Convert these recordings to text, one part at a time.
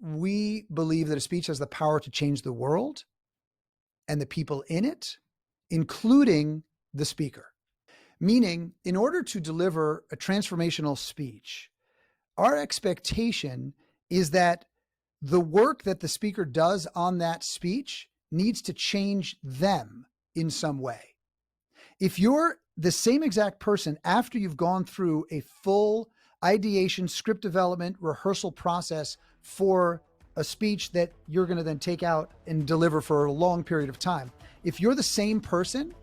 we believe that a speech has the power to change the world and the people in it, including the speaker. Meaning, in order to deliver a transformational speech, our expectation is that the work that the speaker does on that speech needs to change them in some way. If you're the same exact person after you've gone through a full ideation, script development, rehearsal process for a speech that you're going to then take out and deliver for a long period of time, if you're the same person,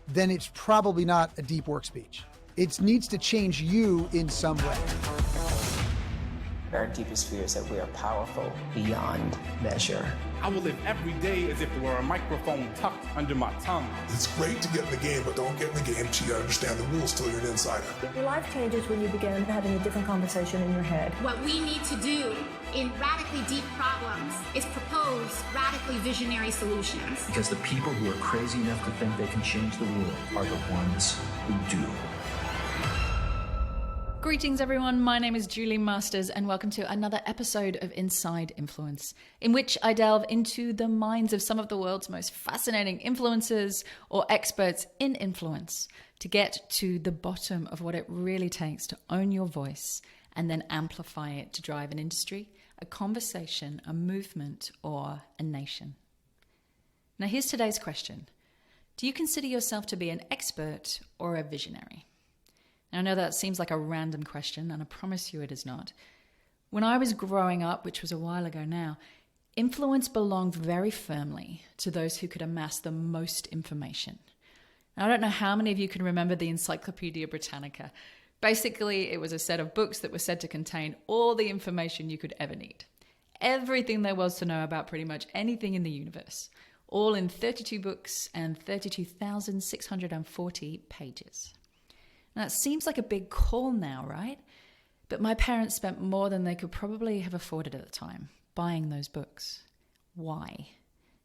then it's probably not a deep work speech. It needs to change you in some way. Our deepest fear is that we are powerful beyond measure. I will live every day as if there were a microphone tucked under my tongue. It's great to get in the game, but don't get in the game till you understand the rules, till you're an insider. Your life changes when you begin having a different conversation in your head. What we need to do in radically deep problems is propose radically visionary solutions. Because the people who are crazy enough to think they can change the world are the ones who do. Greetings everyone, my name is Julie Masters and welcome to another episode of Inside Influence, in which I delve into the minds of some of the world's most fascinating influencers or experts in influence to get to the bottom of what it really takes to own your voice and then amplify it to drive an industry, a conversation, a movement, or a nation. Now here's today's question. Do you consider yourself to be an expert or a visionary? Now, I know that seems like a random question, and I promise you it is not. When I was growing up, which was a while ago now, influence belonged very firmly to those who could amass the most information. Now, I don't know how many of you can remember the Encyclopedia Britannica. Basically, it was a set of books that were said to contain all the information you could ever need. Everything there was to know about pretty much anything in the universe, all in 32 books and 32,640 pages. Now, it seems like a big call now, right? But my parents spent more than they could probably have afforded at the time buying those books. Why?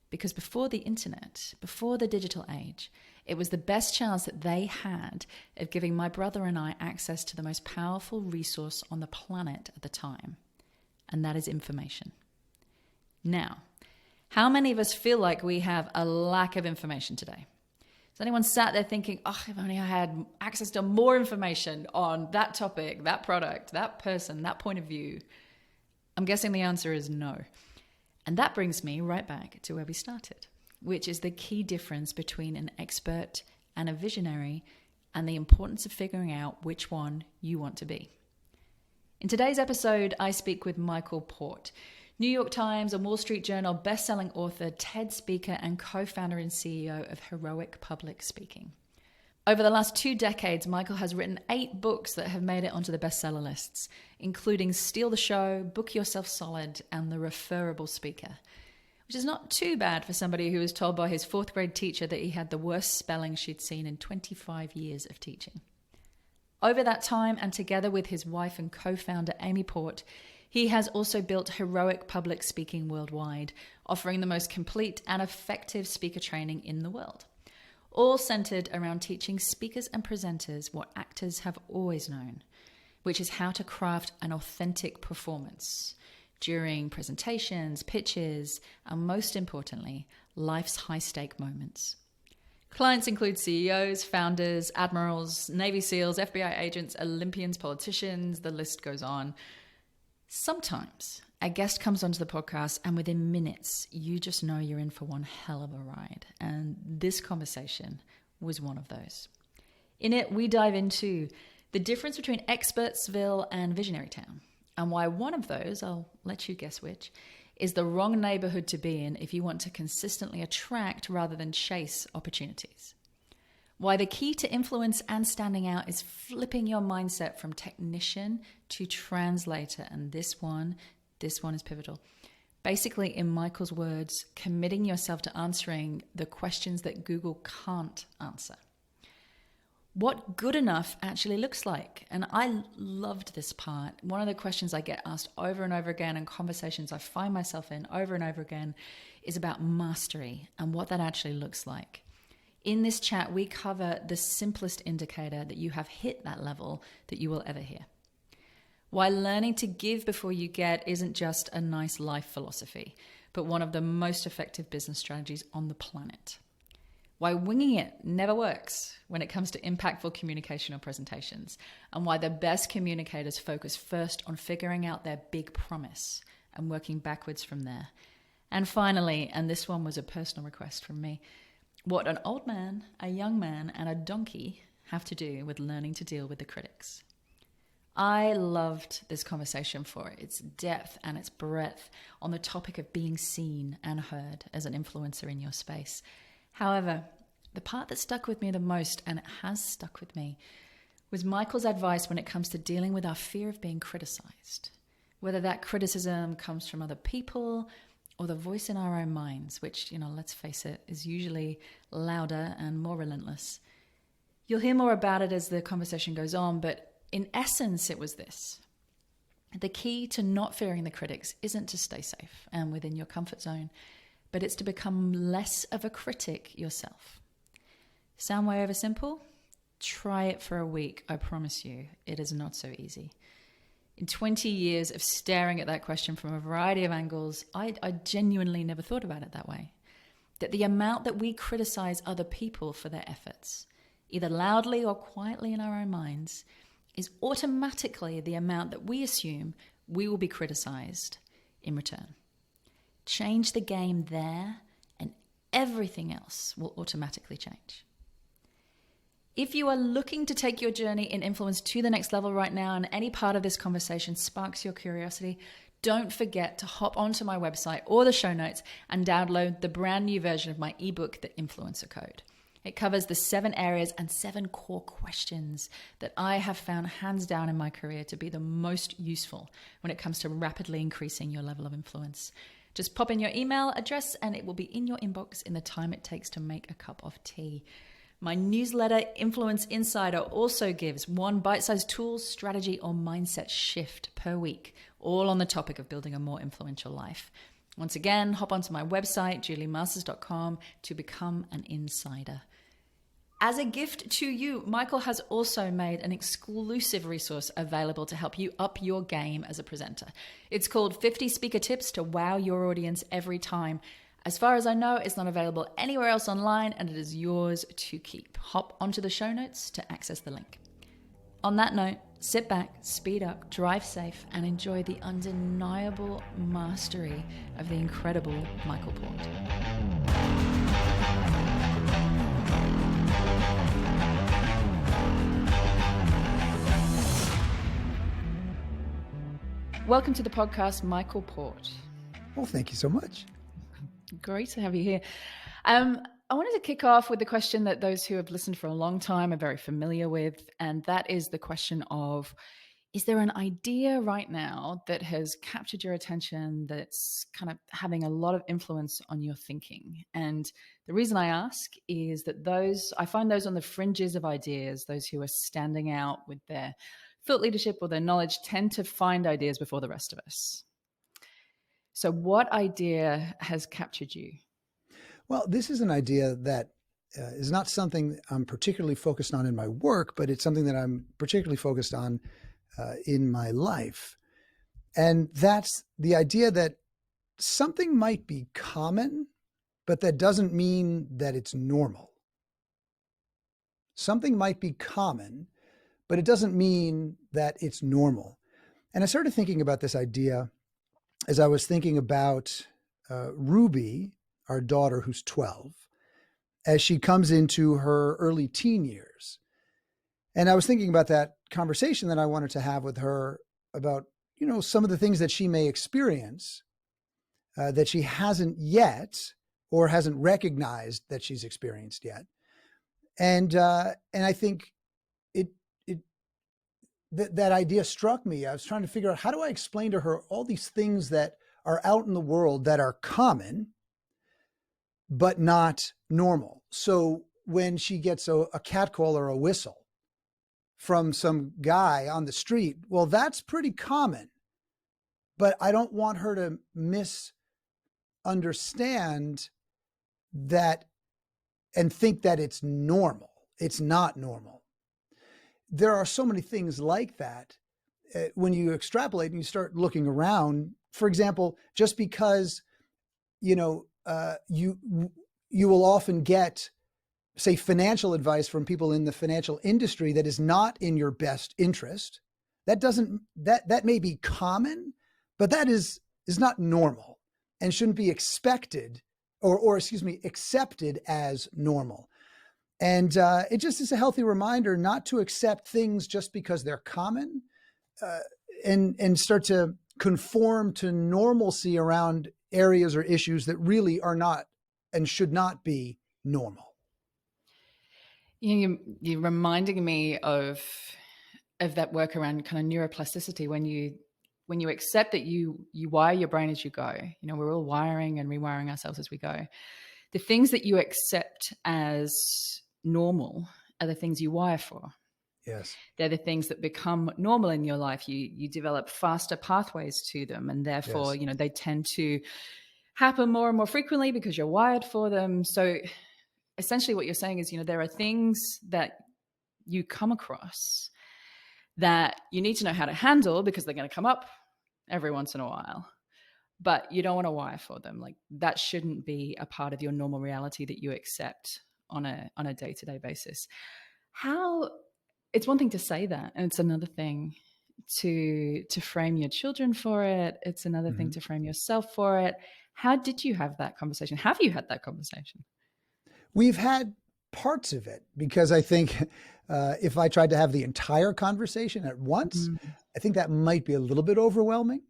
Because before the internet, before the digital age, it was the best chance that they had of giving my brother and I access to the most powerful resource on the planet at the time, and that is information. Now, how many of us feel like we have a lack of information today? Has anyone sat there thinking, oh, if only I had access to more information on that topic, that product, that person, that point of view? I'm guessing the answer is no. And that brings me right back to where we started, which is the key difference between an expert and a visionary and the importance of figuring out which one you want to be. In today's episode, I speak with Michael Port, New York Times and Wall Street Journal best-selling author, TED speaker, and co-founder and CEO of Heroic Public Speaking. Over the last 2 decades, Michael has written 8 books that have made it onto the bestseller lists, including Steal the Show, Book Yourself Solid, and The Referable Speaker, which is not too bad for somebody who was told by his 4th grade teacher that he had the worst spelling she'd seen in 25 years of teaching. Over that time, and together with his wife and co-founder Amy Port, he has also built Heroic Public Speaking worldwide, offering the most complete and effective speaker training in the world, all centered around teaching speakers and presenters what actors have always known, which is how to craft an authentic performance during presentations, pitches, and most importantly, life's high-stake moments. Clients include CEOs, founders, admirals, Navy SEALs, FBI agents, Olympians, politicians, the list goes on. Sometimes a guest comes onto the podcast and within minutes, you just know you're in for one hell of a ride. And this conversation was one of those. In it, we dive into the difference between Expertsville and Visionary Town, and why one of those, I'll let you guess which, is the wrong neighborhood to be in if you want to consistently attract rather than chase opportunities. Why the key to influence and standing out is flipping your mindset from technician to translator. And this one is pivotal. Basically, in Michael's words, committing yourself to answering the questions that Google can't answer. What good enough actually looks like. And I loved this part. One of the questions I get asked over and over again in conversations I find myself in over and over again is about mastery and what that actually looks like. In this chat, we cover the simplest indicator that you have hit that level that you will ever hear. Why learning to give before you get isn't just a nice life philosophy, but one of the most effective business strategies on the planet. Why winging it never works when it comes to impactful communication or presentations, and why the best communicators focus first on figuring out their big promise and working backwards from there. And finally, and this one was a personal request from me, what an old man, a young man, and a donkey have to do with learning to deal with the critics. I loved this conversation for its depth and its breadth on the topic of being seen and heard as an influencer in your space. However, the part that stuck with me the most, and it has stuck with me, was Michael's advice when it comes to dealing with our fear of being criticized. Whether that criticism comes from other people or the voice in our own minds, which, let's face it, is usually louder and more relentless. You'll hear more about it as the conversation goes on, but in essence, it was this. The key to not fearing the critics isn't to stay safe and within your comfort zone, but it's to become less of a critic yourself. Sound way over simple? Try it for a week. I promise you, it is not so easy. In 20 years of staring at that question from a variety of angles, I genuinely never thought about it that way. That the amount that we criticize other people for their efforts, either loudly or quietly in our own minds, is automatically the amount that we assume we will be criticized in return. Change the game there, and everything else will automatically change. If you are looking to take your journey in influence to the next level right now, and any part of this conversation sparks your curiosity, don't forget to hop onto my website or the show notes and download the brand new version of my ebook, The Influencer Code. It covers the 7 areas and 7 core questions that I have found hands down in my career to be the most useful when it comes to rapidly increasing your level of influence. Just pop in your email address and it will be in your inbox in the time it takes to make a cup of tea. My newsletter, Influence Insider, also gives 1 bite-sized tool, strategy, or mindset shift per week, all on the topic of building a more influential life. Once again, hop onto my website, juliemasters.com, to become an insider. As a gift to you, Michael has also made an exclusive resource available to help you up your game as a presenter. It's called 50 Speaker Tips to Wow Your Audience Every Time. As far as I know, it's not available anywhere else online, and it is yours to keep. Hop onto the show notes to access the link. On that note, sit back, speed up, drive safe, and enjoy the undeniable mastery of the incredible Michael Port. Welcome to the podcast, Michael Port. Well, thank you so much. Great to have you here. I wanted to kick off with the question that those who have listened for a long time are very familiar with, and that is the question of, is there an idea right now that has captured your attention that's kind of having a lot of influence on your thinking? And the reason I ask is that I find those on the fringes of ideas, those who are standing out with their thought leadership or their knowledge, tend to find ideas before the rest of us. So what idea has captured you? Well, this is an idea that is not something I'm particularly focused on in my work, but it's something that I'm particularly focused on in my life. And that's the idea that something might be common, but that doesn't mean that it's normal. Something might be common, but it doesn't mean that it's normal. And I started thinking about this idea as I was thinking about Ruby, our daughter, who's 12, as she comes into her early teen years. And I was thinking about that conversation that I wanted to have with her about, some of the things that she may experience that she hasn't yet or hasn't recognized that she's experienced yet. And I think that idea struck me. I was trying to figure out, how do I explain to her all these things that are out in the world that are common, but not normal? So when she gets a catcall or a whistle from some guy on the street, well, that's pretty common, but I don't want her to misunderstand that and think that it's normal. It's not normal. There are so many things like that. when you extrapolate and you start looking around, for example, just because, you will often get, say, financial advice from people in the financial industry that is not in your best interest. That may be common, but that is not normal and shouldn't be expected or accepted as normal. And it just is a healthy reminder not to accept things just because they're common, and start to conform to normalcy around areas or issues that really are not and should not be normal. You're reminding me of that work around kind of neuroplasticity, when you accept that you wire your brain as you go. We're all wiring and rewiring ourselves as we go. The things that you accept as normal are the things you wire for. Yes. They're the things that become normal in your life. You develop faster pathways to them, and therefore, Yes. they tend to happen more and more frequently because you're wired for them. So essentially what you're saying is, there are things that you come across that you need to know how to handle because they're going to come up every once in a while, but you don't want to wire for them. Like, that shouldn't be a part of your normal reality that you accept on a day-to-day basis. It's one thing to say that, and it's another thing to frame your children for it. It's another thing to frame yourself for it. How did you have that conversation? Have you had that conversation? We've had parts of it, because I think if I tried to have the entire conversation at once, I think that might be a little bit overwhelming.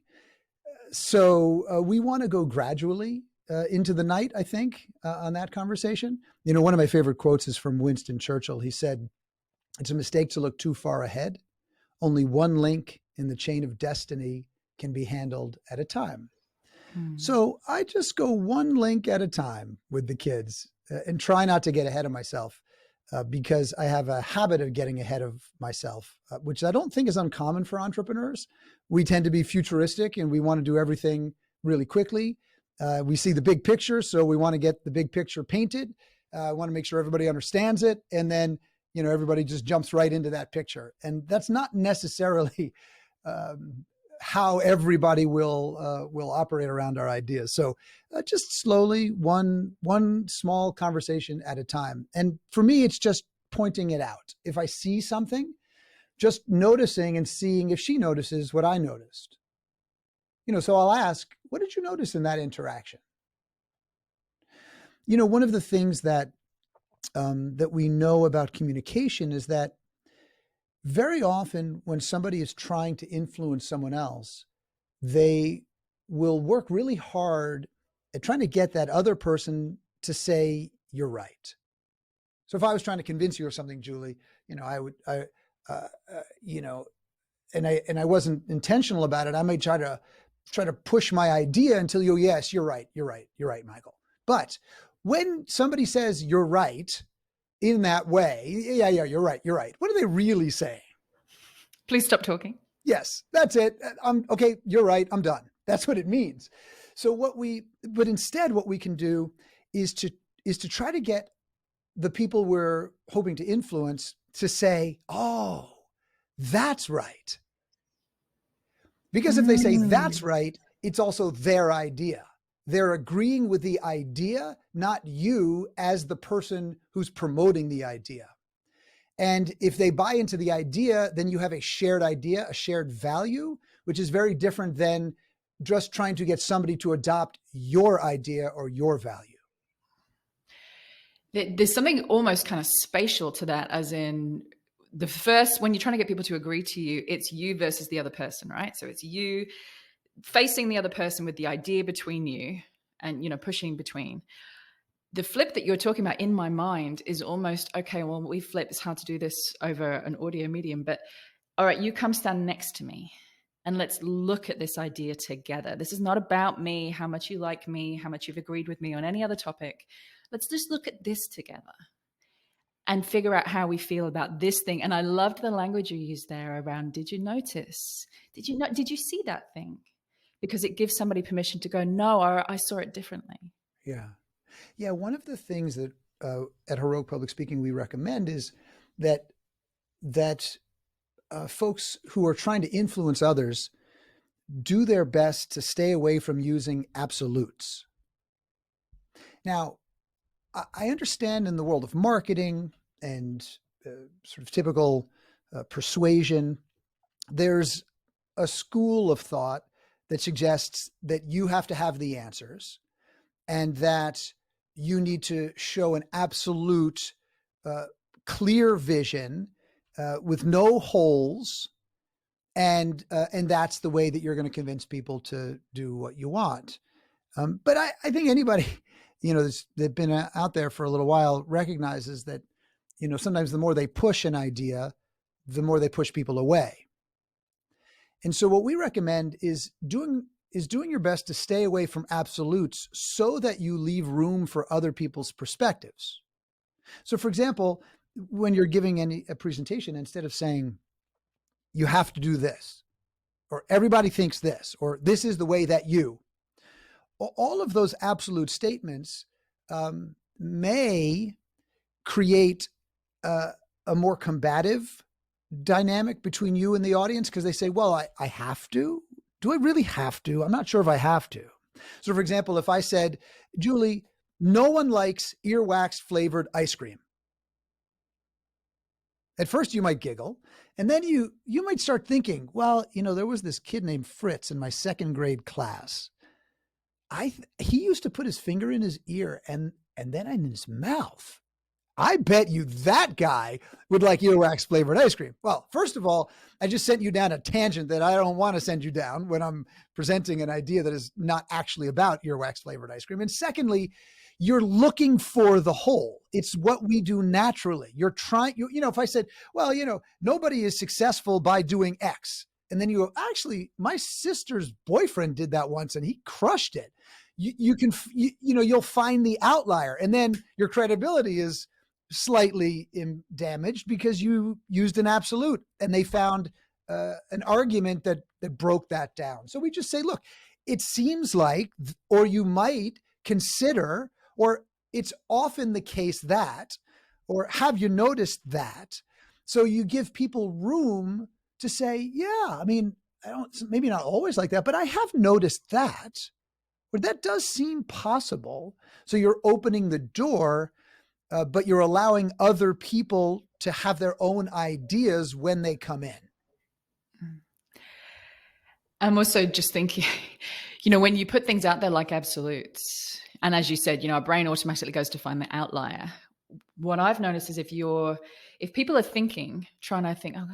So we want to go gradually into the night, I think, on that conversation. One of my favorite quotes is from Winston Churchill. He said, "It's a mistake to look too far ahead. Only one link in the chain of destiny can be handled at a time." So I just go one link at a time with the kids and try not to get ahead of myself, because I have a habit of getting ahead of myself, which I don't think is uncommon for entrepreneurs. We tend to be futuristic and we want to do everything really quickly. We see the big picture, so we want to get the big picture painted. I want to make sure everybody understands it. And then, everybody just jumps right into that picture. And that's not necessarily how everybody will operate around our ideas. So just slowly, one small conversation at a time. And for me, it's just pointing it out. If I see something, just noticing and seeing if she notices what I noticed. So I'll ask, what did you notice in that interaction? One of the things that we know about communication is that very often when somebody is trying to influence someone else, they will work really hard at trying to get that other person to say, "You're right." So if I was trying to convince you of something, Julie, I would, and I wasn't intentional about it, I might try to push my idea until you, "Yes, you're right, Michael." But when somebody says "you're right" in that way, yeah, you're right. What are they really saying? Please stop talking. Yes, that's it. Okay, you're right. I'm done. That's what it means. So but instead what we can do is to try to get the people we're hoping to influence to say, "Oh, that's right." Because if they say that's right, it's also their idea. They're agreeing with the idea, not you as the person who's promoting the idea. And if they buy into the idea, then you have a shared idea, a shared value, which is very different than just trying to get somebody to adopt your idea or your value. There's something almost kind of spatial to that, as in when you're trying to get people to agree to you, it's you versus the other person, right? So it's you facing the other person with the idea between you and, pushing between. The flip that you're talking about in my mind is almost, okay, well, we flip. It's hard to do this over an audio medium, but all right, you come stand next to me and let's look at this idea together. This is not about me, how much you like me, how much you've agreed with me on any other topic. Let's just look at this together and figure out how we feel about this thing. And I loved the language you used there around, did you notice? Did you see that thing? Because it gives somebody permission to go, no, I saw it differently. Yeah. Yeah. One of the things that at Heroic Public Speaking we recommend is that folks who are trying to influence others do their best to stay away from using absolutes. Now, I understand in the world of marketing and sort of typical persuasion, there's a school of thought that suggests that you have to have the answers and that you need to show an absolute clear vision with no holes, and that's the way that you're going to convince people to do what you want. But I think anybody, that's been out there for a little while recognizes that, sometimes the more they push an idea, the more they push people away. And so what we recommend is doing your best to stay away from absolutes so that you leave room for other people's perspectives. So for example, when you're giving a presentation, instead of saying, you have to do this, or everybody thinks this, or this is the way that all of those absolute statements may create a more combative dynamic between you and the audience, because they say, well, I have to. Do I really have to? I'm not sure if I have to. So for example, if I said, Julie, no one likes earwax flavored ice cream. At first you might giggle, and then you might start thinking, well, there was this kid named Fritz in my second grade class. He used to put his finger in his ear and then in his mouth. I bet you that guy would like earwax flavored ice cream. Well, first of all, I just sent you down a tangent that I don't want to send you down when I'm presenting an idea that is not actually about earwax flavored ice cream. And secondly, you're looking for the hole. It's what we do naturally. You're trying, if I said, well, nobody is successful by doing X. And then you go, actually, my sister's boyfriend did that once and he crushed it. You'll find the outlier, and then your credibility is slightly damaged because you used an absolute and they found an argument that broke that down. So we just say, look, it seems like, or you might consider, or it's often the case that, or have you noticed that? So you give people room to say, yeah, maybe not always like that, but I have noticed that, or that does seem possible. So you're opening the door, but you're allowing other people to have their own ideas when they come in. I'm also just thinking, when you put things out there like absolutes, and as you said, our brain automatically goes to find the outlier. What I've noticed is if people are trying to think, oh,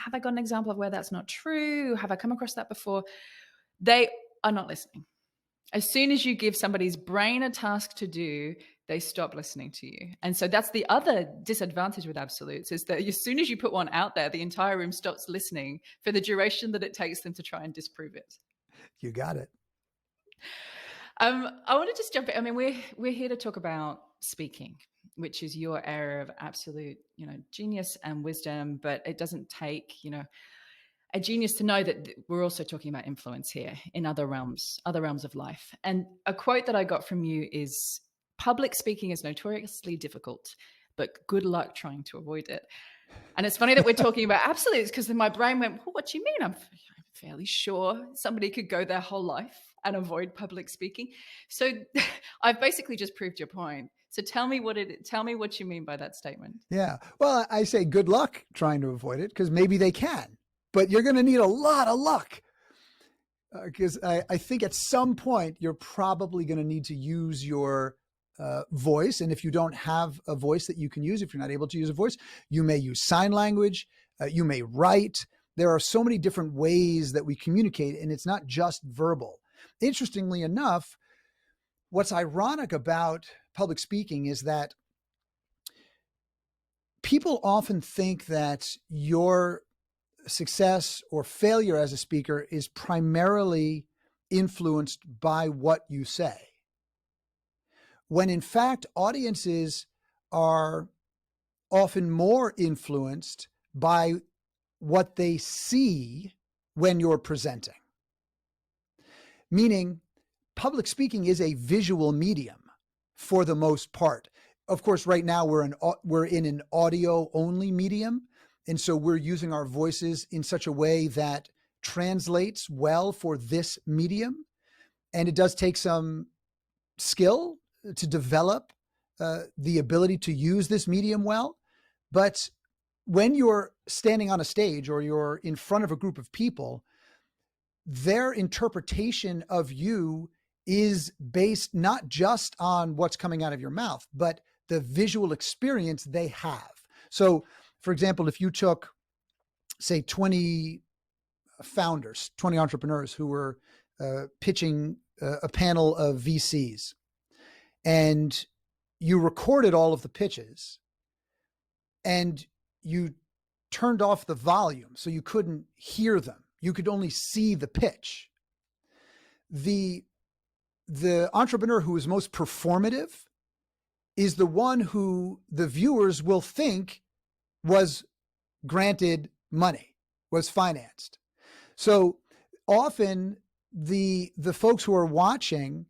have I got an example of where that's not true? Have I come across that before? They are not listening. As soon as you give somebody's brain a task to do, they stop listening to you. And so that's the other disadvantage with absolutes, is that as soon as you put one out there, the entire room stops listening for the duration that it takes them to try and disprove it. You got it. I want to just jump in. We're here to talk about speaking, which is your area of absolute, genius and wisdom, but it doesn't take, a genius to know that we're also talking about influence here in other realms of life. And a quote that I got from you is, public speaking is notoriously difficult, but good luck trying to avoid it. And it's funny that we're talking about absolutes, because then my brain went, well, what do you mean? I'm fairly sure somebody could go their whole life and avoid public speaking. So I've basically just proved your point. So tell me what you mean by that statement. Yeah. Well, I say good luck trying to avoid it, because maybe they can, but you're going to need a lot of luck. Because I think at some point you're probably going to need to use your voice. And if you don't have a voice that you can use, if you're not able to use a voice, you may use sign language, you may write. There are so many different ways that we communicate, and it's not just verbal. Interestingly enough, what's ironic about public speaking is that people often think that your success or failure as a speaker is primarily influenced by what you say, when in fact audiences are often more influenced by what they see when you're presenting. Meaning, public speaking is a visual medium for the most part. Of course, right now we're in an audio only medium. And so we're using our voices in such a way that translates well for this medium. And it does take some skill to develop the ability to use this medium well. But when you're standing on a stage or you're in front of a group of people, their interpretation of you is based not just on what's coming out of your mouth, but the visual experience they have. So, for example, if you took, say, 20 founders, 20 entrepreneurs who were pitching a panel of VCs, and you recorded all of the pitches, and you turned off the volume so you couldn't hear them. You could only see the pitch. The entrepreneur who is most performative is the one who the viewers will think was granted money, was financed. So often the folks who are watching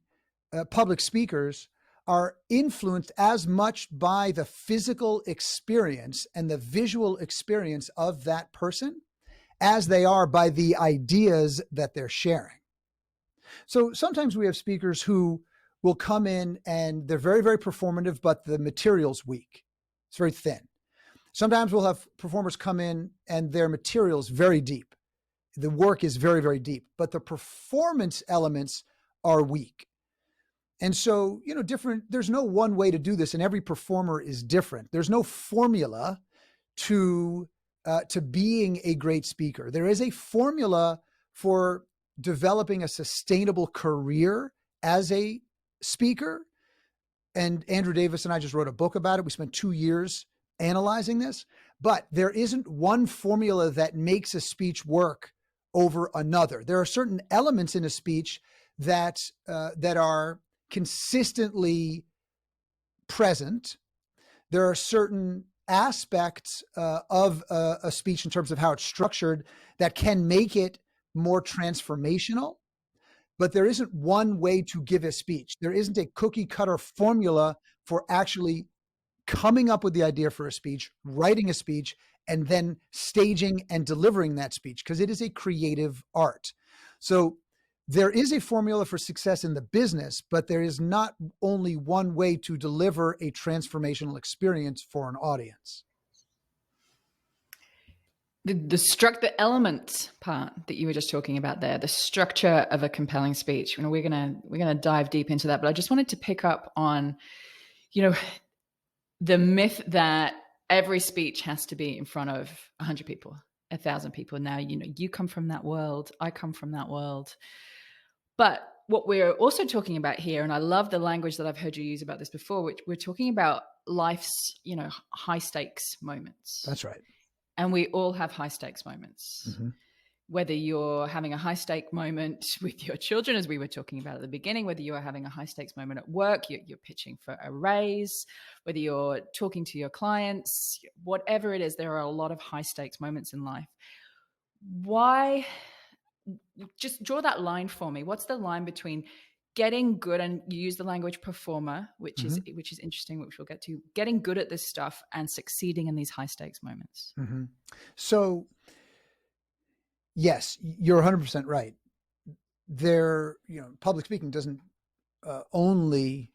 public speakers are influenced as much by the physical experience and the visual experience of that person as they are by the ideas that they're sharing. So sometimes we have speakers who will come in and they're very, very performative, but the material's weak. It's very thin. Sometimes we'll have performers come in and their material's very deep. The work is very, very deep, but the performance elements are weak. And so, there's no one way to do this, and every performer is different. There's no formula to being a great speaker. There is a formula for developing a sustainable career as a speaker. And Andrew Davis and I just wrote a book about it. We spent 2 years analyzing this, but there isn't one formula that makes a speech work over another. There are certain elements in a speech that are consistently present. There are certain aspects of a speech in terms of how it's structured that can make it more transformational, but there isn't one way to give a speech. There isn't a cookie cutter formula for actually coming up with the idea for a speech, writing a speech, and then staging and delivering that speech, because it is a creative art. So there is a formula for success in the business, but there is not only one way to deliver a transformational experience for an audience. The element part that you were just talking about there, the structure of a compelling speech. We're gonna dive deep into that, but I just wanted to pick up on, the myth that every speech has to be in front of 100 people, 1,000 people. Now, you come from that world, I come from that world. But what we're also talking about here, and I love the language that I've heard you use about this before, which we're talking about life's, high stakes moments. That's right. And we all have high stakes moments. Mm-hmm. Whether you're having a high stake moment with your children, as we were talking about at the beginning, whether you are having a high stakes moment at work, you're pitching for a raise, whether you're talking to your clients, whatever it is, there are a lot of high stakes moments in life. Why? Just draw that line for me. What's the line between getting good, and you use the language performer, which is interesting, which we'll get to, getting good at this stuff and succeeding in these high stakes moments? Mm-hmm. So yes, you're 100% right. Public speaking doesn't only,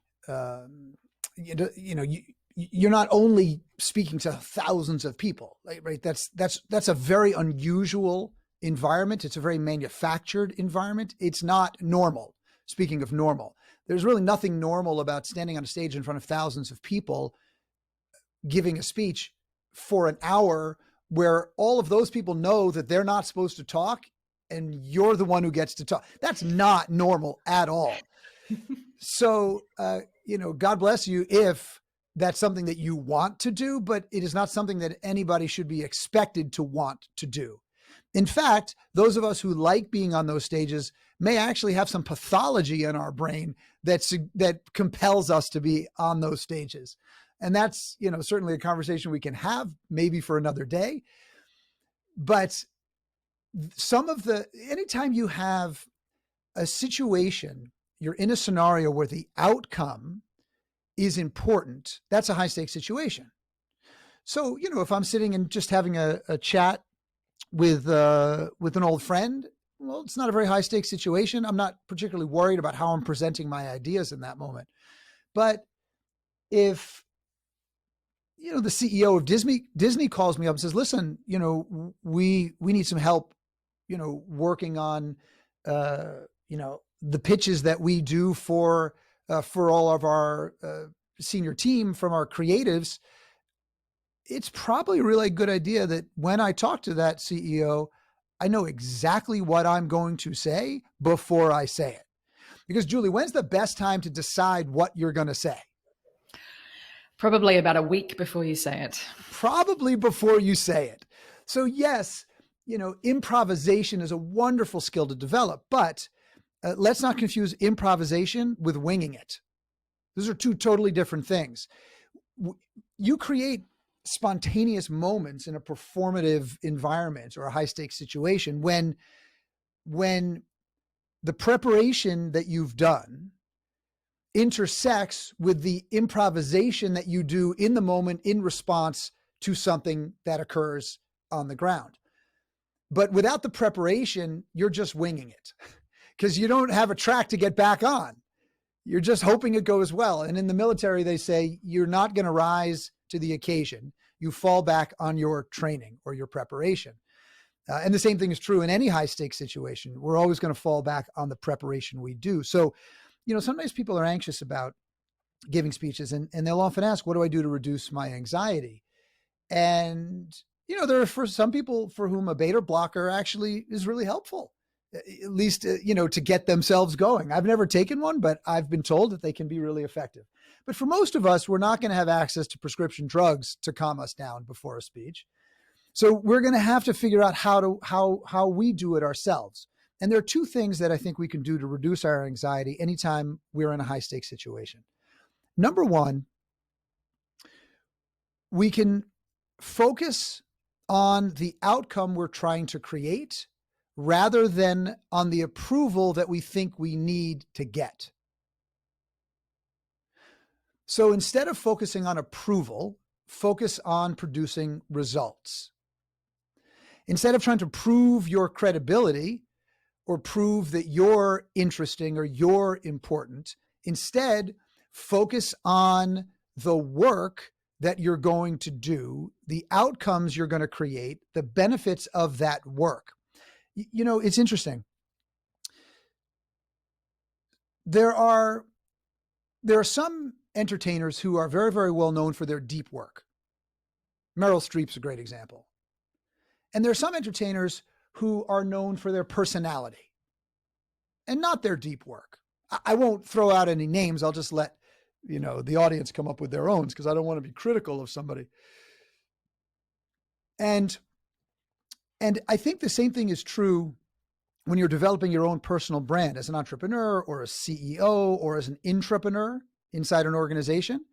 you're not only speaking to thousands of people, right? That's a very unusual environment. It's a very manufactured environment. It's not normal. Speaking of normal, there's really nothing normal about standing on a stage in front of thousands of people, giving a speech for an hour where all of those people know that they're not supposed to talk and you're the one who gets to talk. That's not normal at all. So, God bless you if that's something that you want to do, but it is not something that anybody should be expected to want to do. In fact, those of us who like being on those stages may actually have some pathology in our brain that compels us to be on those stages. And that's, certainly a conversation we can have maybe for another day. But anytime you have a situation, you're in a scenario where the outcome is important, that's a high stakes situation. So, if I'm sitting and just having a chat with an old friend, well, it's not a very high stakes situation. I'm not particularly worried about how I'm presenting my ideas in that moment. But if, the CEO of Disney calls me up and says, listen, we need some help, working on, the pitches that we do for all of our senior team from our creatives, it's probably a really good idea that when I talk to that CEO, I know exactly what I'm going to say before I say it. Because Julie, when's the best time to decide what you're going to say? Probably about a week before you say it. Probably before you say it. So yes, improvisation is a wonderful skill to develop, but let's not confuse improvisation with winging it. Those are two totally different things. You create spontaneous moments in a performative environment or a high stakes situation when the preparation that you've done intersects with the improvisation that you do in the moment in response to something that occurs on the ground. But without the preparation, you're just winging it because you don't have a track to get back on. You're just hoping it goes well. And in the military, they say you're not going to rise to the occasion. You fall back on your training or your preparation. And the same thing is true in any high stakes situation. We're always going to fall back on the preparation we do. So, sometimes people are anxious about giving speeches and they'll often ask, what do I do to reduce my anxiety? And, there are for some people for whom a beta blocker actually is really helpful, at least, to get themselves going. I've never taken one, but I've been told that they can be really effective. But for most of us, we're not going to have access to prescription drugs to calm us down before a speech. So we're going to have to figure out how we do it ourselves. And there are two things that I think we can do to reduce our anxiety anytime we're in a high stakes situation. Number one, we can focus on the outcome we're trying to create rather than on the approval that we think we need to get. So instead of focusing on approval, focus on producing results. Instead of trying to prove your credibility or prove that you're interesting or you're important, instead focus on the work that you're going to do, the outcomes you're going to create, the benefits of that work. It's interesting. There are some entertainers who are very, very well known for their deep work. Meryl Streep's a great example. And there are some entertainers who are known for their personality and not their deep work. I won't throw out any names. I'll just let the audience come up with their own because I don't want to be critical of somebody. And I think the same thing is true when you're developing your own personal brand as an entrepreneur or a CEO or as an intrapreneur inside an organization.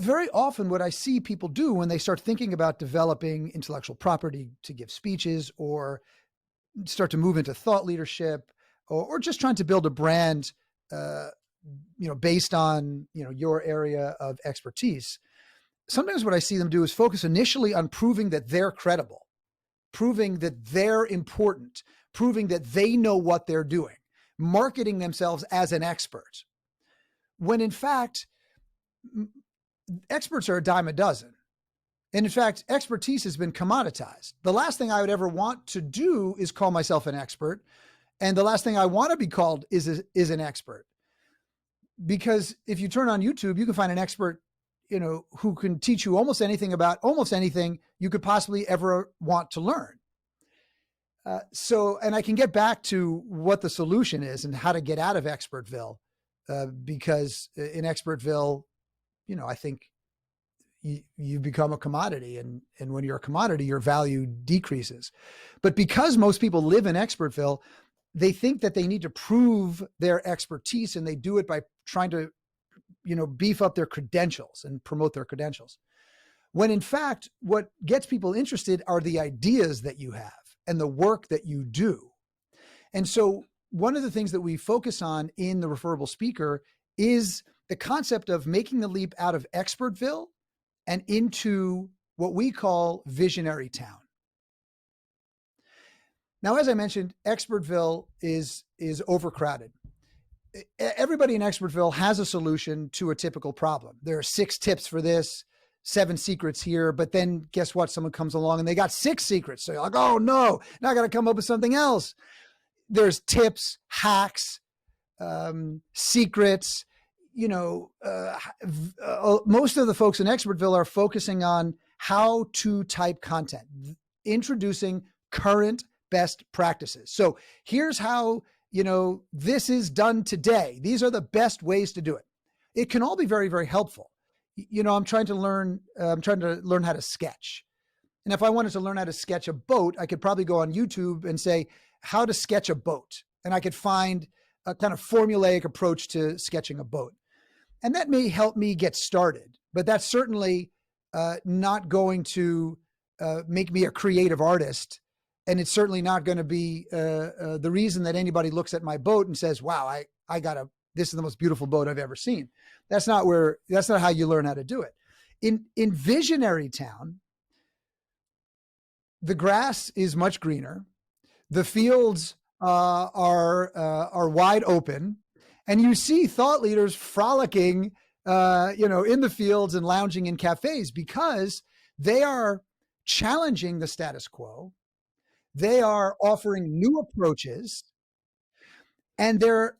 Very often what I see people do when they start thinking about developing intellectual property to give speeches or start to move into thought leadership or just trying to build a brand, based on, your area of expertise. Sometimes what I see them do is focus initially on proving that they're credible, proving that they're important, proving that they know what they're doing, marketing themselves as an expert. When in fact, experts are a dime a dozen. And in fact, expertise has been commoditized. The last thing I would ever want to do is call myself an expert. And the last thing I want to be called is an expert. Because if you turn on YouTube, you can find an expert, who can teach you almost anything about almost anything you could possibly ever want to learn. And I can get back to what the solution is and how to get out of Expertville, because in Expertville, I think you become a commodity, and when you're a commodity, your value decreases. But because most people live in Expertville, they think that they need to prove their expertise, and they do it by trying to, beef up their credentials and promote their credentials. When in fact, what gets people interested are the ideas that you have and the work that you do. And so one of the things that we focus on in the Referable Speaker is the concept of making the leap out of Expertville and into what we call visionary town. Now, as I mentioned, Expertville is overcrowded. Everybody in Expertville has a solution to a typical problem. There are 6 tips for this, 7 secrets here, but then guess what? Someone comes along and they got 6 secrets. So you're like, oh no, now I got to come up with something else. There's tips, hacks, secrets. Most of the folks in Expertville are focusing on how to type content, introducing current best practices. So here's how, this is done today. These are the best ways to do it. It can all be very, very helpful. I'm trying to learn how to sketch. And if I wanted to learn how to sketch a boat, I could probably go on YouTube and say how to sketch a boat. And I could find a kind of formulaic approach to sketching a boat. And that may help me get started, but that's certainly not going to make me a creative artist. And it's certainly not going to be the reason that anybody looks at my boat and says, wow, this is the most beautiful boat I've ever seen. That's not how you learn how to do it. In Visionary Town, the grass is much greener. The fields are wide open, and you see thought leaders frolicking, in the fields and lounging in cafes because they are challenging the status quo. They are offering new approaches, and they're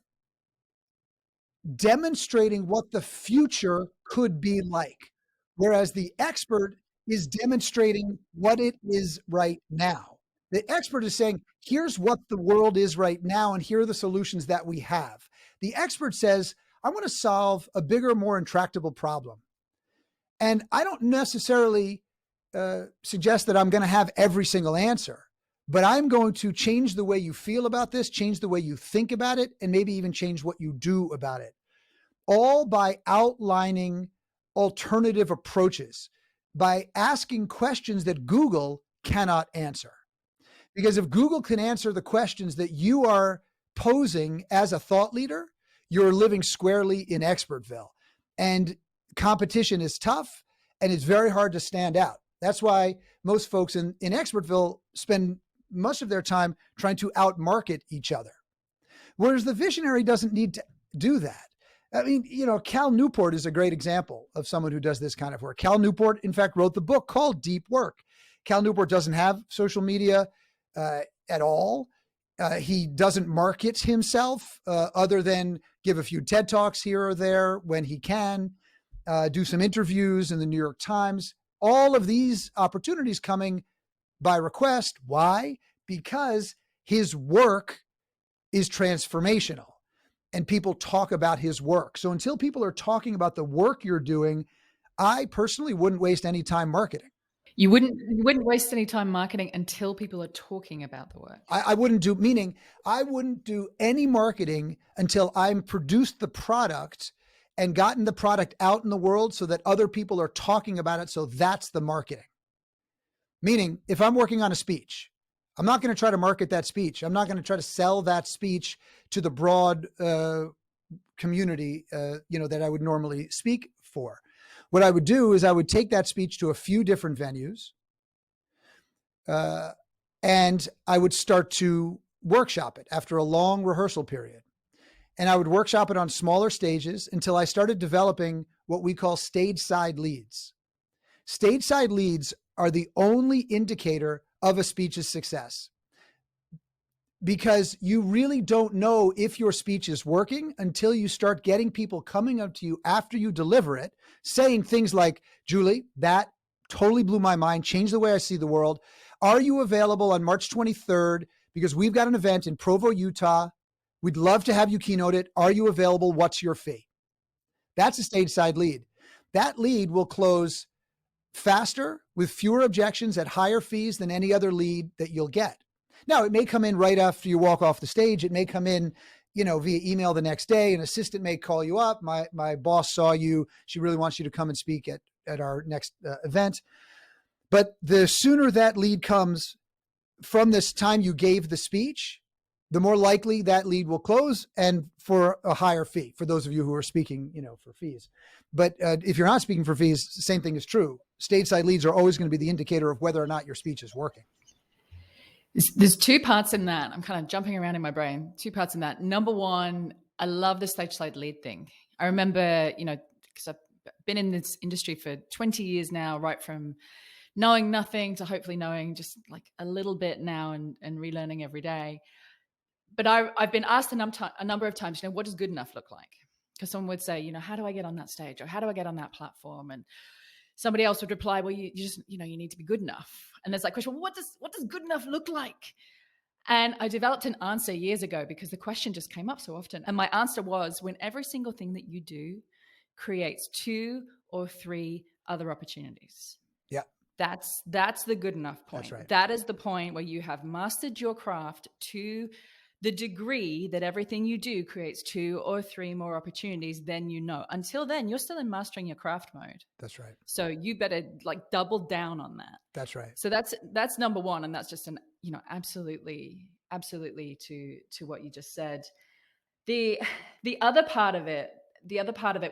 demonstrating what the future could be like. Whereas the expert is demonstrating what it is right now. The expert is saying, here's what the world is right now, and here are the solutions that we have. The expert says, I want to solve a bigger, more intractable problem. And I don't necessarily suggest that I'm going to have every single answer, but I'm going to change the way you feel about this, change the way you think about it, and maybe even change what you do about it. All by outlining alternative approaches, by asking questions that Google cannot answer. Because if Google can answer the questions that you are posing as a thought leader, you're living squarely in Expertville. And competition is tough, and it's very hard to stand out. That's why most folks in Expertville spend much of their time trying to outmarket each other. Whereas the visionary doesn't need to do that. I mean, Cal Newport is a great example of someone who does this kind of work. Cal Newport, in fact, wrote the book called Deep Work. Cal Newport doesn't have social media at all. He doesn't market himself other than give a few TED Talks here or there when he can, do some interviews in the New York Times. All of these opportunities coming by request. Why? Because his work is transformational and people talk about his work. So until people are talking about the work you're doing, I personally wouldn't waste any time marketing. You wouldn't waste any time marketing until people are talking about the work. I wouldn't do any marketing until I'm produced the product and gotten the product out in the world so that other people are talking about it. So that's the marketing. Meaning, if I'm working on a speech, I'm not going to try to market that speech. I'm not going to try to sell that speech to the broad community, that I would normally speak for. What I would do is I would take that speech to a few different venues, and I would start to workshop it after a long rehearsal period. And I would workshop it on smaller stages until I started developing what we call stage side leads. Stage side leads are the only indicator of a speech's success, because you really don't know if your speech is working until you start getting people coming up to you after you deliver it, saying things like, Julie, that totally blew my mind, changed the way I see the world. Are you available on March 23rd? Because we've got an event in Provo, Utah. We'd love to have you keynote it. Are you available? What's your fee? That's a stage side lead. That lead will close faster with fewer objections at higher fees than any other lead that you'll get. Now, it may come in right after you walk off the stage. It may come in, via email the next day. An assistant may call you up. My boss saw you. She really wants you to come and speak at our next event. But the sooner that lead comes from this time you gave the speech, the more likely that lead will close, and for a higher fee for those of you who are speaking, for fees. But if you're not speaking for fees, the same thing is true. Stateside leads are always going to be the indicator of whether or not your speech is working. There's two parts in that. I'm kind of jumping around in my brain. Two parts in that. Number one, I love the stateside lead thing. I remember, because I've been in this industry for 20 years now, right from knowing nothing to hopefully knowing just like a little bit now and relearning every day. But I've been asked a number of times, what does good enough look like? Because someone would say, how do I get on that stage, or how do I get on that platform? And somebody else would reply, well, you just, you need to be good enough. And there's that question, well, what does good enough look like? And I developed an answer years ago because the question just came up so often. And my answer was, when every single thing that you do creates 2 or 3 other opportunities. Yeah. That's the good enough point. That's right. That is the point where you have mastered your craft to the degree that everything you do creates 2 or 3 more opportunities than Until then, you're still in mastering your craft mode. That's right. So you better double down on that. That's right. So that's number one. And that's just absolutely to what you just said. The other part of it,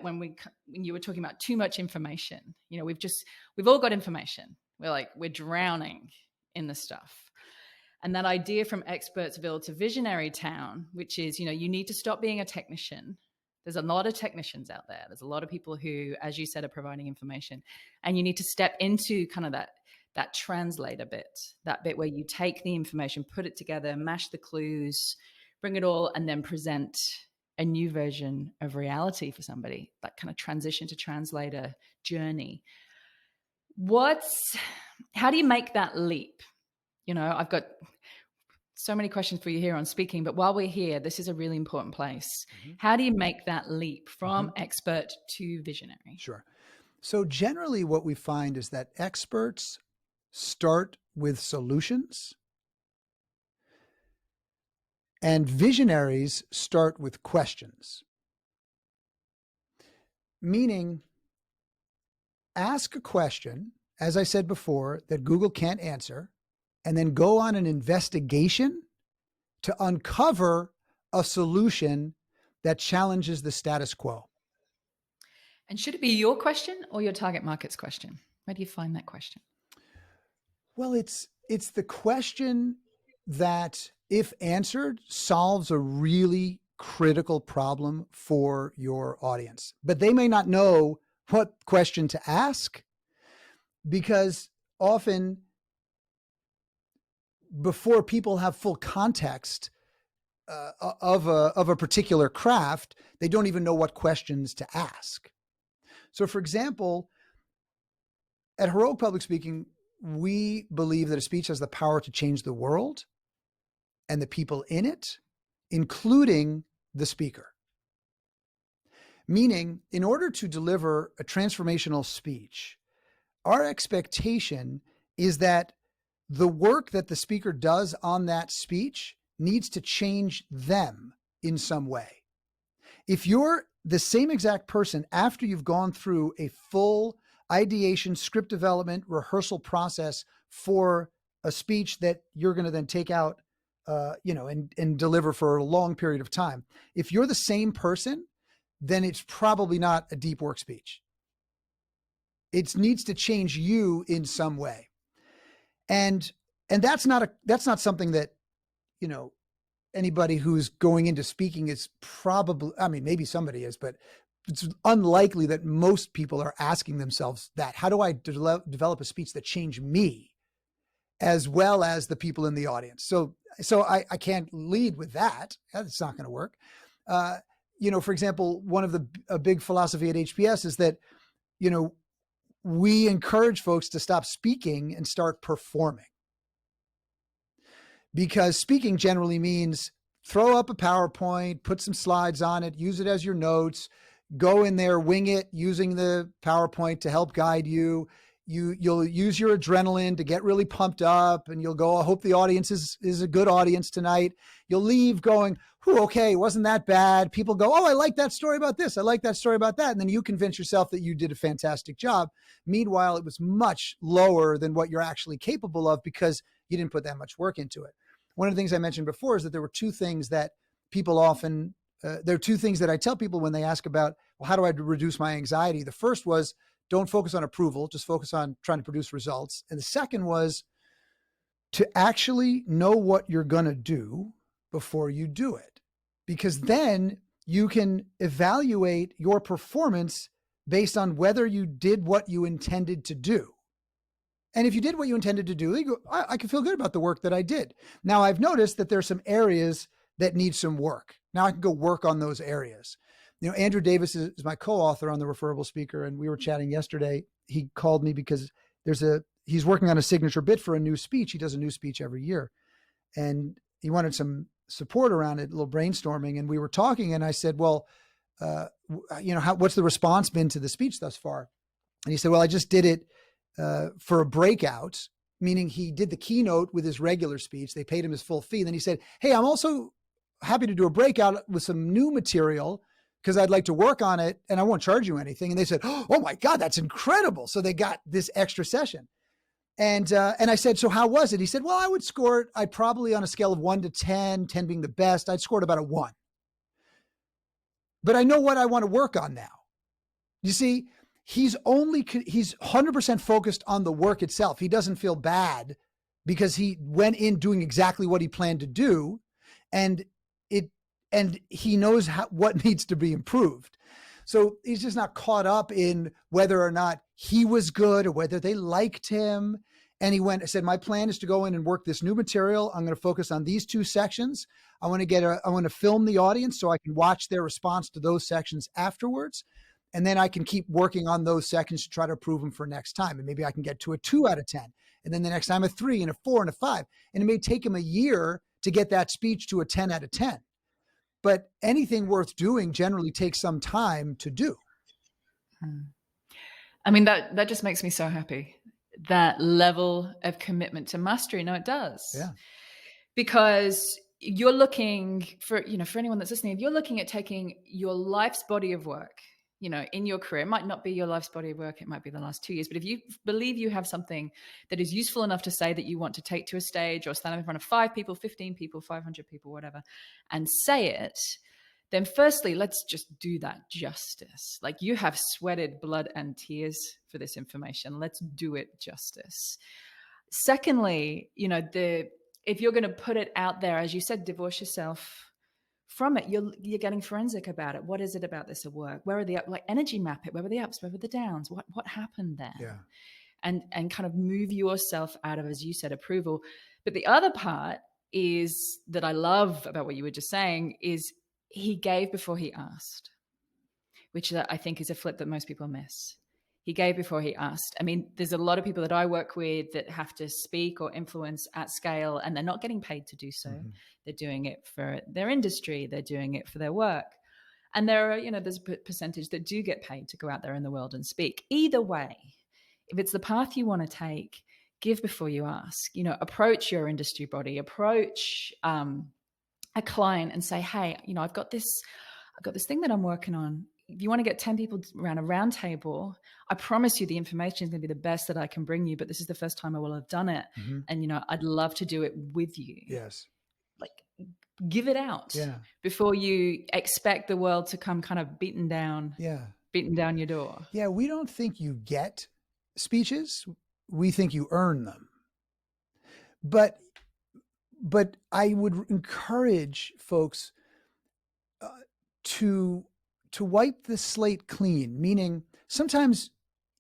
when you were talking about too much information, we've all got information. We're drowning in the stuff. And that idea from Expertville to Visionary Town, which is, you need to stop being a technician. There's a lot of technicians out there. There's a lot of people who, as you said, are providing information. And you need to step into kind of that translator bit, that bit where you take the information, put it together, mash the clues, bring it all, and then present a new version of reality for somebody, that kind of transition to translator journey. How do you make that leap? I've got so many questions for you here on speaking, but while we're here, this is a really important place. Mm-hmm. How do you make that leap from expert to visionary? Sure. So generally what we find is that experts start with solutions and visionaries start with questions. Meaning, ask a question, as I said before, that Google can't answer, and then go on an investigation to uncover a solution that challenges the status quo. And should it be your question or your target market's question? Where do you find that question? Well, it's the question that, if answered, solves a really critical problem for your audience. But they may not know what question to ask, because often, before people have full context of a particular craft, they don't even know what questions to ask. So, for example, at Heroic Public Speaking, we believe that a speech has the power to change the world and the people in it, including the speaker. Meaning, in order to deliver a transformational speech, our expectation is that the work that the speaker does on that speech needs to change them in some way. If you're the same exact person after you've gone through a full ideation, script development, rehearsal process for a speech that you're going to then take out, and deliver for a long period of time, if you're the same person, then it's probably not a deep work speech. It needs to change you in some way. And that's not something that, anybody who's going into speaking is probably, maybe somebody is, but it's unlikely that most people are asking themselves that. How do I develop a speech that changed me as well as the people in the audience? So I can't lead with that. That's not going to work. For example, one of a big philosophy at HPS is that, we encourage folks to stop speaking and start performing. Because speaking generally means throw up a PowerPoint, put some slides on it, use it as your notes, go in there, wing it using the PowerPoint to help guide you. You'll use your adrenaline to get really pumped up, and you'll go, I hope the audience is a good audience tonight. You'll leave going, okay, wasn't that bad. People go, oh, I like that story about this. I like that story about that. And then you convince yourself that you did a fantastic job. Meanwhile, it was much lower than what you're actually capable of because you didn't put that much work into it. one of the things I mentioned before is that there were two things that people often, there are two things that I tell people when they ask about, well, how do I reduce my anxiety? The first was, don't focus on approval, just focus on trying to produce results. And the second was to actually know what you're going to do before you do it, because then you can evaluate your performance based on whether you did what you intended to do. And if you did what you intended to do, you go, I can feel good about the work that I did. Now, I've noticed that there's some areas that need some work. Now I can go work on those areas. You know, Andrew Davis is my co-author on The Referable Speaker, and we were chatting yesterday. He called me because he's working on a signature bit for a new speech. He does a new speech every year. And he wanted some support around it, a little brainstorming. And we were talking, and I said, well, what's the response been to the speech thus far? And he said, well, I just did it for a breakout, meaning he did the keynote with his regular speech. They paid him his full fee. And then he said, hey, I'm also happy to do a breakout with some new material because I'd like to work on it and I won't charge you anything. And they said, oh my God, that's incredible. So they got this extra session. And I said, so how was it? He said, well, I would score it. I'd probably on a scale of 1 to 10, 10 being the best, I'd score it about a 1. But I know what I want to work on now. You see, he's 100% focused on the work itself. He doesn't feel bad because he went in doing exactly what he planned to do. And he knows what needs to be improved. So he's just not caught up in whether or not he was good or whether they liked him. And I said, my plan is to go in and work this new material. I'm going to focus on these 2 sections. I want to film the audience so I can watch their response to those sections afterwards. And then I can keep working on those sections to try to improve them for next time. And maybe I can get to a 2 out of 10. And then the next time a 3 and a 4 and a 5. And it may take him a year to get that speech to a 10 out of 10. But anything worth doing generally takes some time to do. I mean, that just makes me so happy. That level of commitment to mastery. No, it does. Yeah. Because you're looking for anyone that's listening, if you're looking at taking your life's body of work, in your career, it might not be your life's body of work. It might be the last 2 years. But if you believe you have something that is useful enough to say that you want to take to a stage or stand up in front of 5 people, 15 people, 500 people, whatever, and say it, then firstly, let's just do that justice. Like, you have sweated blood and tears for this information. Let's do it justice. Secondly, if you're going to put it out there, as you said, divorce yourself from it. You're getting forensic about it. What is it about this at work? Where are the energy map it? Where were the ups? Where were the downs? What happened there? Yeah. And kind of move yourself out of, as you said, approval. But the other part is that I love about what you were just saying is he gave before he asked, which I think is a flip that most people miss. He gave before he asked. I mean, there's a lot of people that I work with that have to speak or influence at scale, and they're not getting paid to do so. Mm-hmm. They're doing it for their industry. They're doing it for their work. And there's a percentage that do get paid to go out there in the world and speak. Either way, if it's the path you want to take, give before you ask. Approach your industry body, approach a client and say, hey, I've got this thing that I'm working on. If you want to get 10 people around a round table, I promise you the information is going to be the best that I can bring you, but this is the first time I will have done it. Mm-hmm. And, I'd love to do it with you. Yes. Like, give it out before you expect the world to come kind of beating down your door. Yeah. We don't think you get speeches. We think you earn them. But I would encourage folks to wipe the slate clean, meaning sometimes,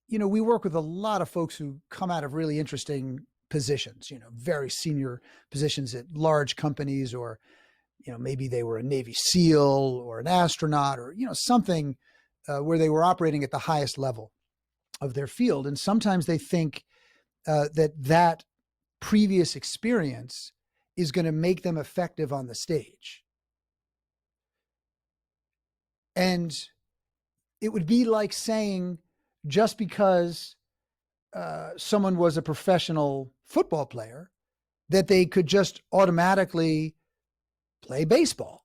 we work with a lot of folks who come out of really interesting positions, very senior positions at large companies, or, maybe they were a Navy SEAL or an astronaut or, something where they were operating at the highest level of their field. And sometimes they think that previous experience is going to make them effective on the stage. And it would be like saying, just because someone was a professional football player, that they could just automatically play baseball.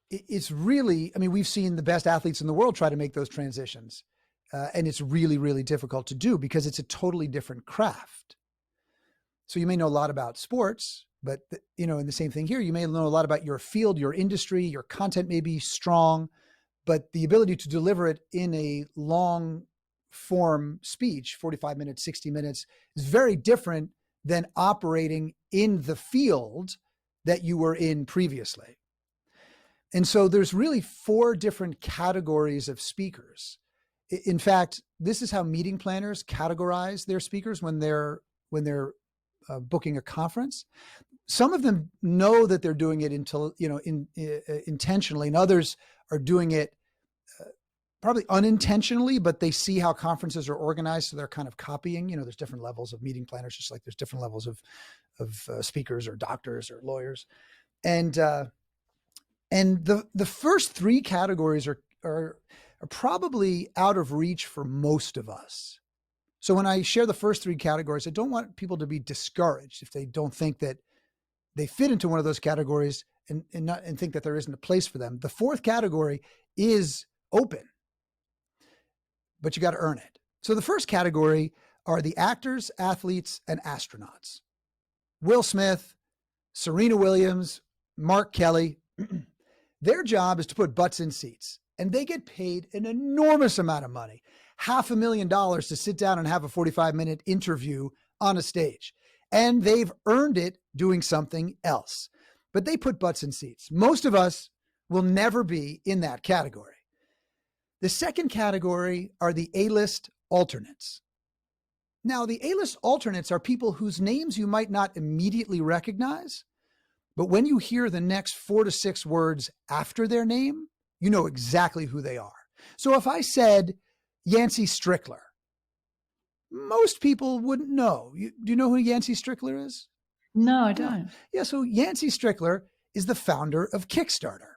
It's really, we've seen the best athletes in the world try to make those transitions. And it's really, really difficult to do because it's a totally different craft. So you may know a lot about sports, but and the same thing here, you may know a lot about your field, your industry, your content may be strong, but the ability to deliver it in a long form speech, 45 minutes, 60 minutes, is very different than operating in the field that you were in previously. And so there's really 4 different categories of speakers. In fact, this is how meeting planners categorize their speakers when they're booking a conference. Some of them know that they're doing it intentionally, and others are doing it probably unintentionally, but they see how conferences are organized, so they're kind of copying. There's different levels of meeting planners, just like there's different levels of speakers or doctors or lawyers, and the first 3 categories are probably out of reach for most of us. So when I share the first 3 categories, I don't want people to be discouraged if they don't think that they fit into one of those categories and think that there isn't a place for them. The 4th category is open, but you got to earn it. So the first category are the actors, athletes, and astronauts. Will Smith, Serena Williams, Mark Kelly. Their job is to put butts in seats, and they get paid an enormous amount of money, $500,000 to sit down and have a 45-minute interview on a stage. And they've earned it doing something else, but they put butts in seats. Most of us will never be in that category. The second category are the A-list alternates. Now, the A-list alternates are people whose names you might not immediately recognize, but when you hear the next 4 to 6 words after their name, you know exactly who they are. So if I said Yancey Strickler, most people wouldn't know. Do you know who Yancey Strickler is? No, I don't. Yeah, so Yancey Strickler is the founder of Kickstarter.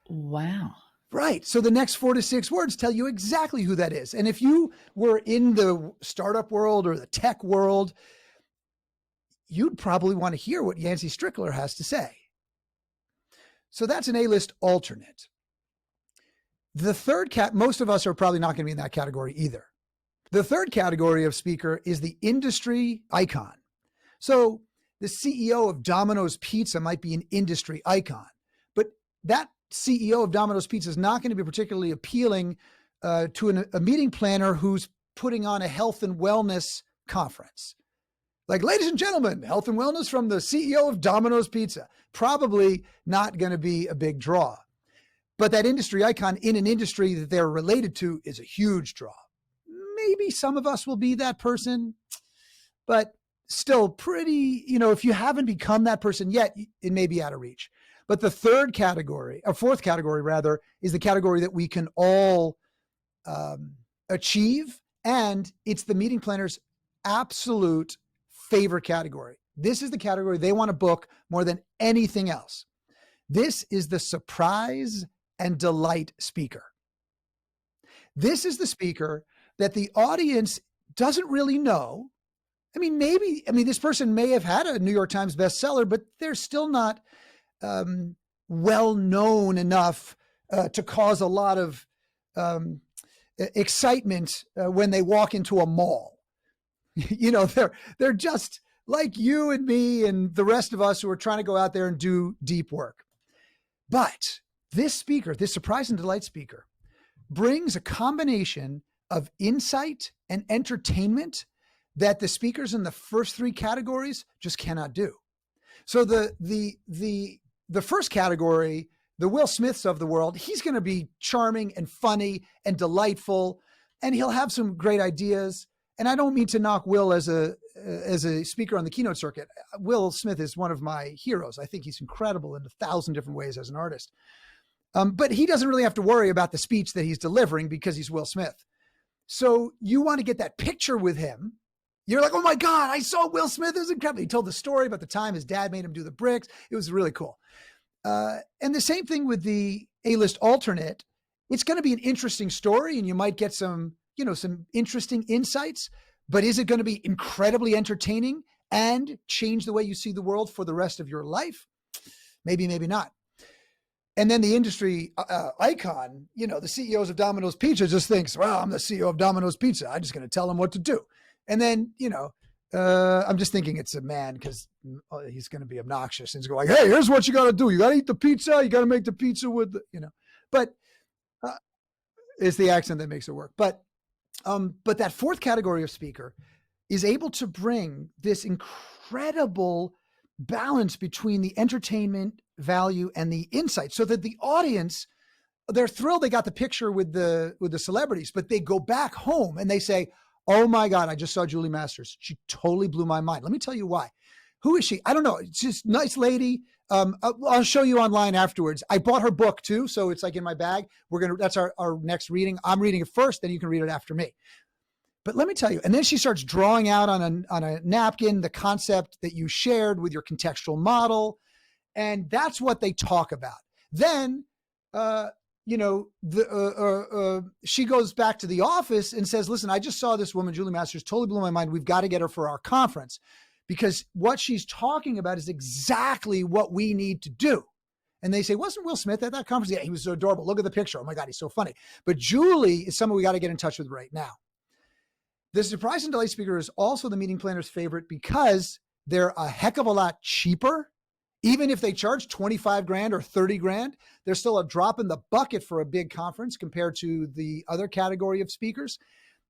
Wow. Right. So the next 4 to 6 words tell you exactly who that is. And if you were in the startup world or the tech world, you'd probably want to hear what Yancey Strickler has to say. So that's an A-list alternate. The third most of us are probably not going to be in that category either. The third category of speaker is the industry icon. So the CEO of Domino's Pizza might be an industry icon, but that CEO of Domino's Pizza is not going to be particularly appealing to a meeting planner who's putting on a health and wellness conference. Like, ladies and gentlemen, health and wellness from the CEO of Domino's Pizza. Probably not going to be a big draw. But that industry icon in an industry that they're related to is a huge draw. Maybe some of us will be that person, but still pretty, if you haven't become that person yet, it may be out of reach. But the fourth category rather, is the category that we can all achieve. And it's the meeting planner's absolute favorite category. This is the category they want to book more than anything else. This is the surprise and delight speaker. This is the speaker that the audience doesn't really know. This person may have had a New York Times bestseller, but they're still not well known enough to cause a lot of excitement when they walk into a mall. They're just like you and me and the rest of us who are trying to go out there and do deep work. But this speaker, this surprise and delight speaker, brings a combination of insight and entertainment that the speakers in the first 3 categories just cannot do. So the first category, the Will Smiths of the world, he's going to be charming and funny and delightful, and he'll have some great ideas. And I don't mean to knock Will as a speaker on the keynote circuit. Will Smith is one of my heroes. I think he's incredible in 1,000 different ways as an artist. But he doesn't really have to worry about the speech that he's delivering because he's Will Smith. So you want to get that picture with him. You're like, oh my God, I saw Will Smith. It was incredible. He told the story about the time his dad made him do the bricks. It was really cool. And the same thing with the A-list alternate. It's going to be an interesting story and you might get some interesting insights, but is it going to be incredibly entertaining and change the way you see the world for the rest of your life? Maybe, maybe not. And then the industry icon, the CEOs of Domino's Pizza just thinks, well, I'm the CEO of Domino's Pizza. I'm just going to tell them what to do. And then, I'm just thinking it's a man because he's going to be obnoxious and he's going like, hey, here's what you got to do. You got to eat the pizza. You got to make the pizza with the, but it's the accent that makes it work. But that fourth category of speaker is able to bring this incredible balance between the entertainment value and the insight so that the audience, they're thrilled they got the picture with the celebrities, but they go back home and they say, oh my God, I just saw Julie Masters. She totally blew my mind. Let me tell you why. Who is she? I don't know. It's just a nice lady. I'll show you online afterwards. I bought her book too. So it's like in my bag. That's our next reading. I'm reading it first, then you can read it after me. But let me tell you, and then she starts drawing out on a napkin the concept that you shared with your contextual model. And that's what they talk about. Then, she goes back to the office and says, listen, I just saw this woman, Julie Masters, totally blew my mind. We've got to get her for our conference because what she's talking about is exactly what we need to do. And they say, wasn't Will Smith at that conference? Yeah, he was so adorable. Look at the picture. Oh my God, he's so funny. But Julie is someone we got to get in touch with right now. The surprise and delight speaker is also the meeting planner's favorite because they're a heck of a lot cheaper. Even if they charge 25 grand or 30 grand, they're still a drop in the bucket for a big conference compared to the other category of speakers.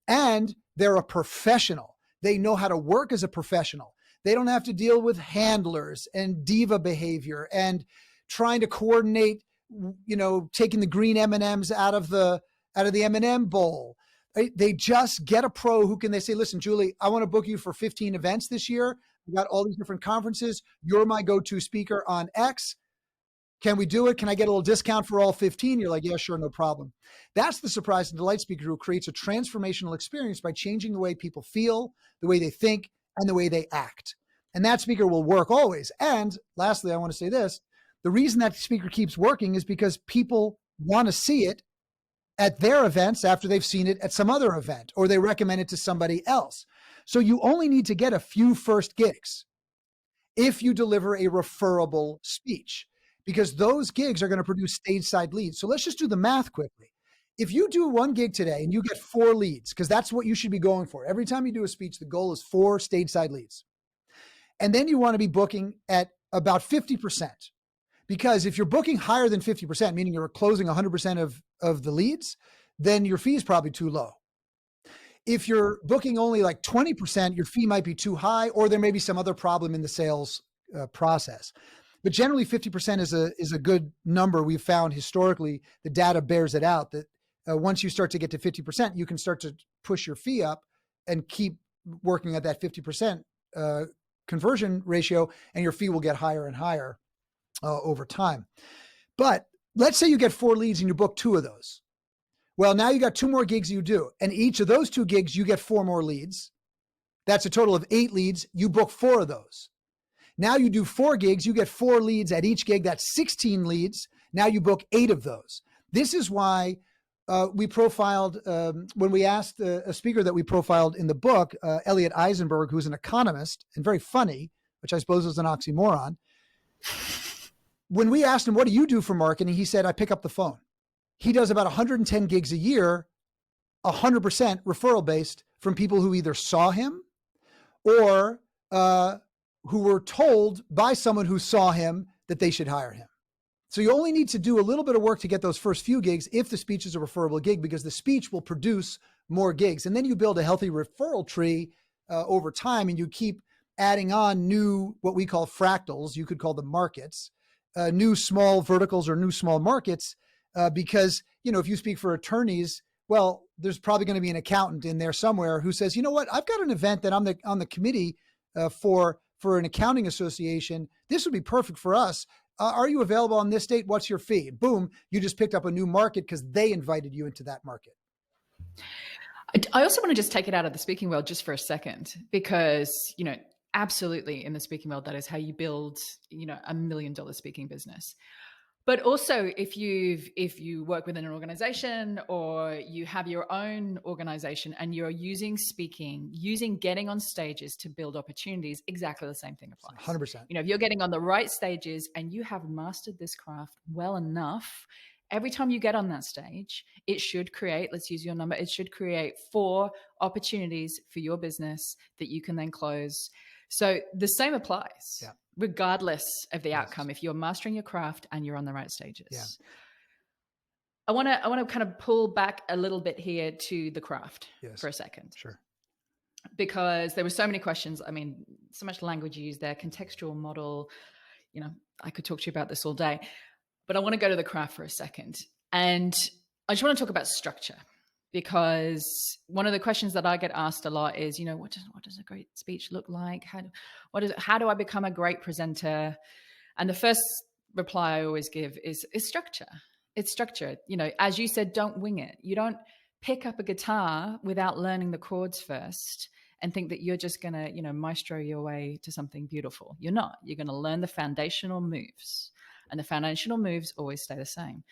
And they're a professional. They know how to work as a professional. They don't have to deal with handlers and diva behavior and trying to coordinate, taking the green M&Ms out of the M&M bowl. They just get a pro who they say, listen, Julie, I want to book you for 15 events this year. We got all these different conferences. You're my go-to speaker on X. Can we do it? Can I get a little discount for all 15? You're like, yeah, sure, no problem. That's the surprise and delight speaker who creates a transformational experience by changing the way people feel, the way they think, and the way they act. And that speaker will work always. And lastly, I want to say this. The reason that speaker keeps working is because people want to see it at their events after they've seen it at some other event, or they recommend it to somebody else. So you only need to get a few first gigs if you deliver a referable speech, because those gigs are going to produce stage side leads. So let's just do the math quickly. If you do one gig today and you get 4 leads, because that's what you should be going for. Every time you do a speech, the goal is 4 stage side leads. And then you want to be booking at about 50%. Because if you're booking higher than 50%, meaning you're closing 100% of the leads, then your fee is probably too low. If you're booking only like 20%, your fee might be too high, or there may be some other problem in the sales process. But generally 50% is a good number. We've found historically, the data bears it out that once you start to get to 50%, you can start to push your fee up and keep working at that 50% conversion ratio, and your fee will get higher and higher over time. But let's say you get 4 leads and you book 2 of those. Well, now you got 2 more gigs you do. And each of those 2 gigs, you get 4 more leads. That's a total of 8 leads. You book 4 of those. Now you do 4 gigs, you get 4 leads at each gig. That's 16 leads. Now you book 8 of those. This is why we profiled, when we asked a speaker that we profiled in the book, Elliot Eisenberg, who's an economist and very funny, which I suppose is an oxymoron. When we asked him, what do you do for marketing? He said, I pick up the phone. He does about 110 gigs a year, 100% referral based from people who either saw him or who were told by someone who saw him that they should hire him. So you only need to do a little bit of work to get those first few gigs if the speech is a referable gig, because the speech will produce more gigs. And then you build a healthy referral tree over time, and you keep adding on new, what we call fractals, you could call them markets, new small verticals or new small markets, because, if you speak for attorneys, well, there's probably going to be an accountant in there somewhere who says, you know what, I've got an event that I'm on the committee for an accounting association. This would be perfect for us. Are you available on this date? What's your fee? Boom, you just picked up a new market because they invited you into that market. I also want to just take it out of the speaking world just for a second, because, absolutely in the speaking world, that is how you build, $1 million speaking business. But also if you work within an organization or you have your own organization and you're using getting on stages to build opportunities, exactly the same thing applies. 100%. If you're getting on the right stages and you have mastered this craft well enough, every time you get on that stage, it should create, let's use your number, it should create 4 opportunities for your business that you can then close. So the same applies, regardless of the outcome, if you're mastering your craft and you're on the right stages. Yeah. I want to kind of pull back a little bit here to the craft for a second. Sure. Because there were so many questions. I mean, so much language used there, contextual model. You know, I could talk to you about this all day, but I want to go to the craft for a second. And I just want to talk about structure, because one of the questions that I get asked a lot is, you know, what does a great speech look like? How do I become a great presenter? And the first reply I always give is structure. It's structure. You know, as you said, don't wing it. You don't pick up a guitar without learning the chords first and think that you're just going to, you know, maestro your way to something beautiful. You're not. You're going to learn the foundational moves, and the foundational moves always stay the same.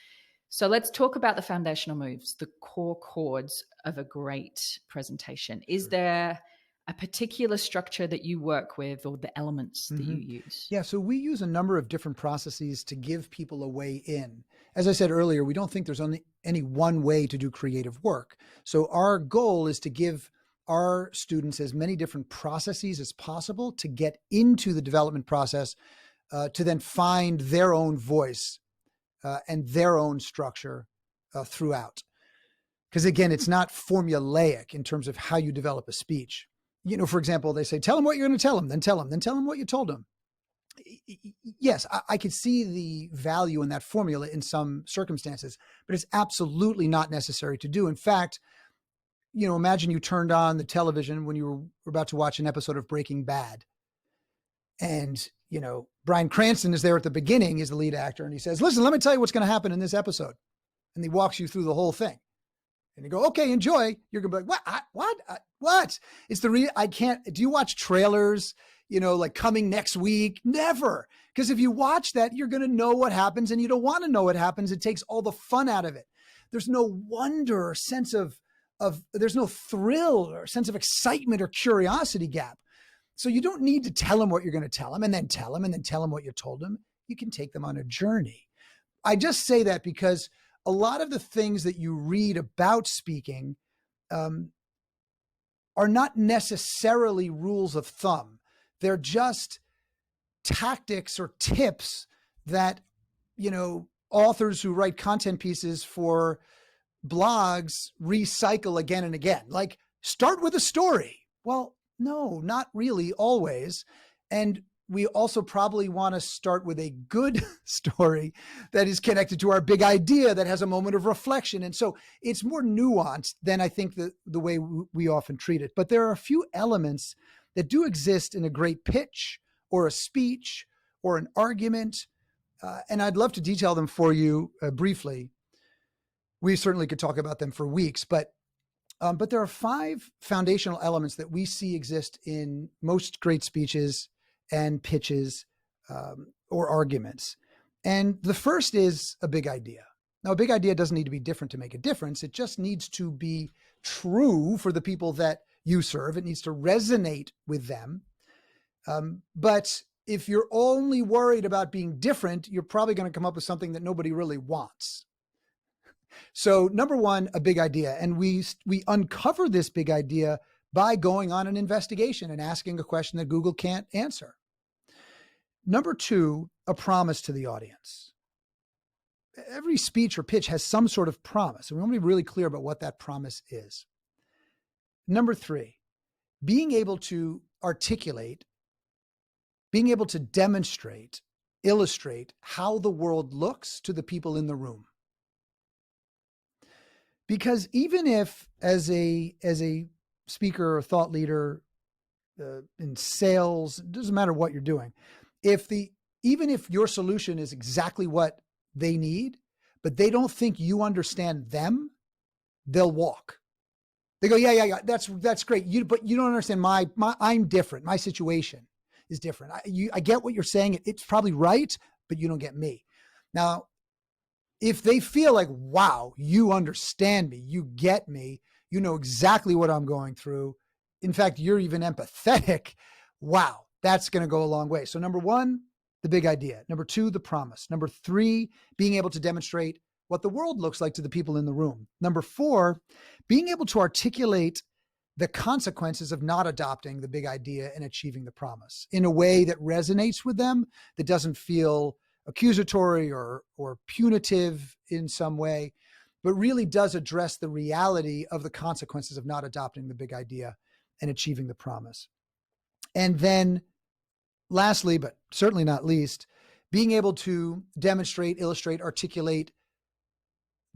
So let's talk about the foundational moves, the core chords of a great presentation. Is there a particular structure that you work with, or the elements that you use? Yeah, so we use a number of different processes to give people a way in. As I said earlier, we don't think there's only any one way to do creative work. So our goal is to give our students as many different processes as possible to get into the development process, to then find their own voice and their own structure throughout. Because again, it's not formulaic in terms of how you develop a speech. You know, for example, they say, tell them what you're going to tell them, then tell them what you told them. Yes, I could see the value in that formula in some circumstances, but it's absolutely not necessary to do. In fact, you know, imagine you turned on the television when you were about to watch an episode of Breaking Bad. And, you know, Bryan Cranston is there at the beginning, he's the lead actor, and he says, listen, let me tell you what's going to happen in this episode. And he walks you through the whole thing. And you go, okay, enjoy. You're going to be like, what? It's I can't, do you watch trailers, you know, like coming next week? Never. Because if you watch that, you're going to know what happens, and you don't want to know what happens. It takes all the fun out of it. There's no wonder or sense of there's no thrill or sense of excitement or curiosity gap. So you don't need to tell them what you're going to tell them and then tell them and then tell them what you told them. You can take them on a journey. I just say that because a lot of the things that you read about speaking are not necessarily rules of thumb. They're just tactics or tips that, you know, authors who write content pieces for blogs recycle again and again. Like, start with a story. Well, no, not really always. And we also probably want to start with a good story that is connected to our big idea, that has a moment of reflection. And so it's more nuanced than I think the way we often treat it. But there are a few elements that do exist in a great pitch or a speech or an argument. And I'd love to detail them for you briefly. We certainly could talk about them for weeks, but there are 5 foundational elements that we see exist in most great speeches and pitches or arguments. And the first is a big idea. Now, a big idea doesn't need to be different to make a difference. It just needs to be true for the people that you serve. It needs to resonate with them. But if you're only worried about being different, you're probably going to come up with something that nobody really wants. So number 1, a big idea. And we uncover this big idea by going on an investigation and asking a question that Google can't answer. Number 2, a promise to the audience. Every speech or pitch has some sort of promise, and we want to be really clear about what that promise is. Number 3, being able to articulate, being able to demonstrate, illustrate how the world looks to the people in the room. Because even if, as a speaker or thought leader in sales, it doesn't matter what you're doing, even if your solution is exactly what they need, but they don't think you understand them, they'll walk. They go, yeah, that's great. But you don't understand I'm different. My situation is different. I get what you're saying. It's probably right, but you don't get me. Now, if they feel like, wow, you understand me, you get me, you know exactly what I'm going through. In fact, you're even empathetic. Wow, that's going to go a long way. So number 1, the big idea. Number 2, the promise. Number 3, being able to demonstrate what the world looks like to the people in the room. Number 4, being able to articulate the consequences of not adopting the big idea and achieving the promise in a way that resonates with them, that doesn't feel accusatory or punitive in some way, but really does address the reality of the consequences of not adopting the big idea and achieving the promise. And then lastly, but certainly not least, being able to demonstrate, illustrate, articulate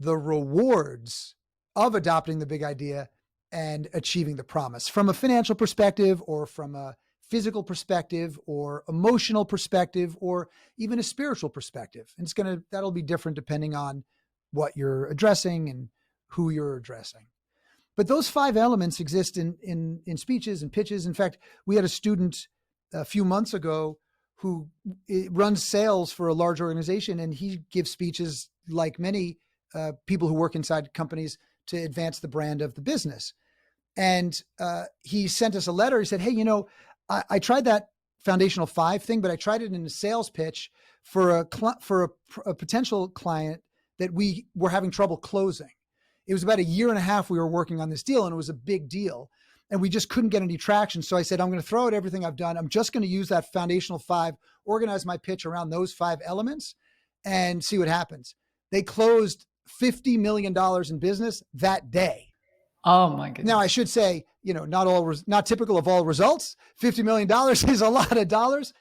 the rewards of adopting the big idea and achieving the promise from a financial perspective, or from a physical perspective, or emotional perspective, or even a spiritual perspective. And that'll be different depending on what you're addressing and who you're addressing. But those 5 elements exist in speeches and pitches. In fact, we had a student a few months ago who runs sales for a large organization, and he gives speeches like many people who work inside companies to advance the brand of the business. And he sent us a letter. He said, hey, I tried that foundational 5 thing, but I tried it in a sales pitch for a potential client that we were having trouble closing. It was about 1.5 years we were working on this deal, and it was a big deal, and we just couldn't get any traction. So I said, I'm going to throw out everything I've done. I'm just going to use that foundational 5, organize my pitch around those 5 elements, and see what happens. They closed $50 million in business that day. Oh my goodness. Now I should say, not typical of all results. $50 million is a lot of dollars.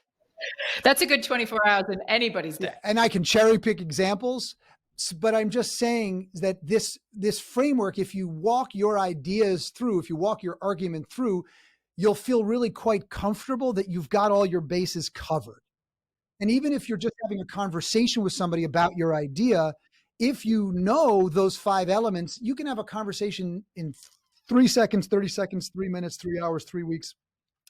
That's a good 24 hours in anybody's day. And I can cherry pick examples, but I'm just saying that this framework, if you walk your ideas through, if you walk your argument through, you'll feel really quite comfortable that you've got all your bases covered. And even if you're just having a conversation with somebody about your idea, if you know those 5 elements, you can have a conversation in 3 seconds, 30 seconds, 3 minutes, 3 hours, 3 weeks.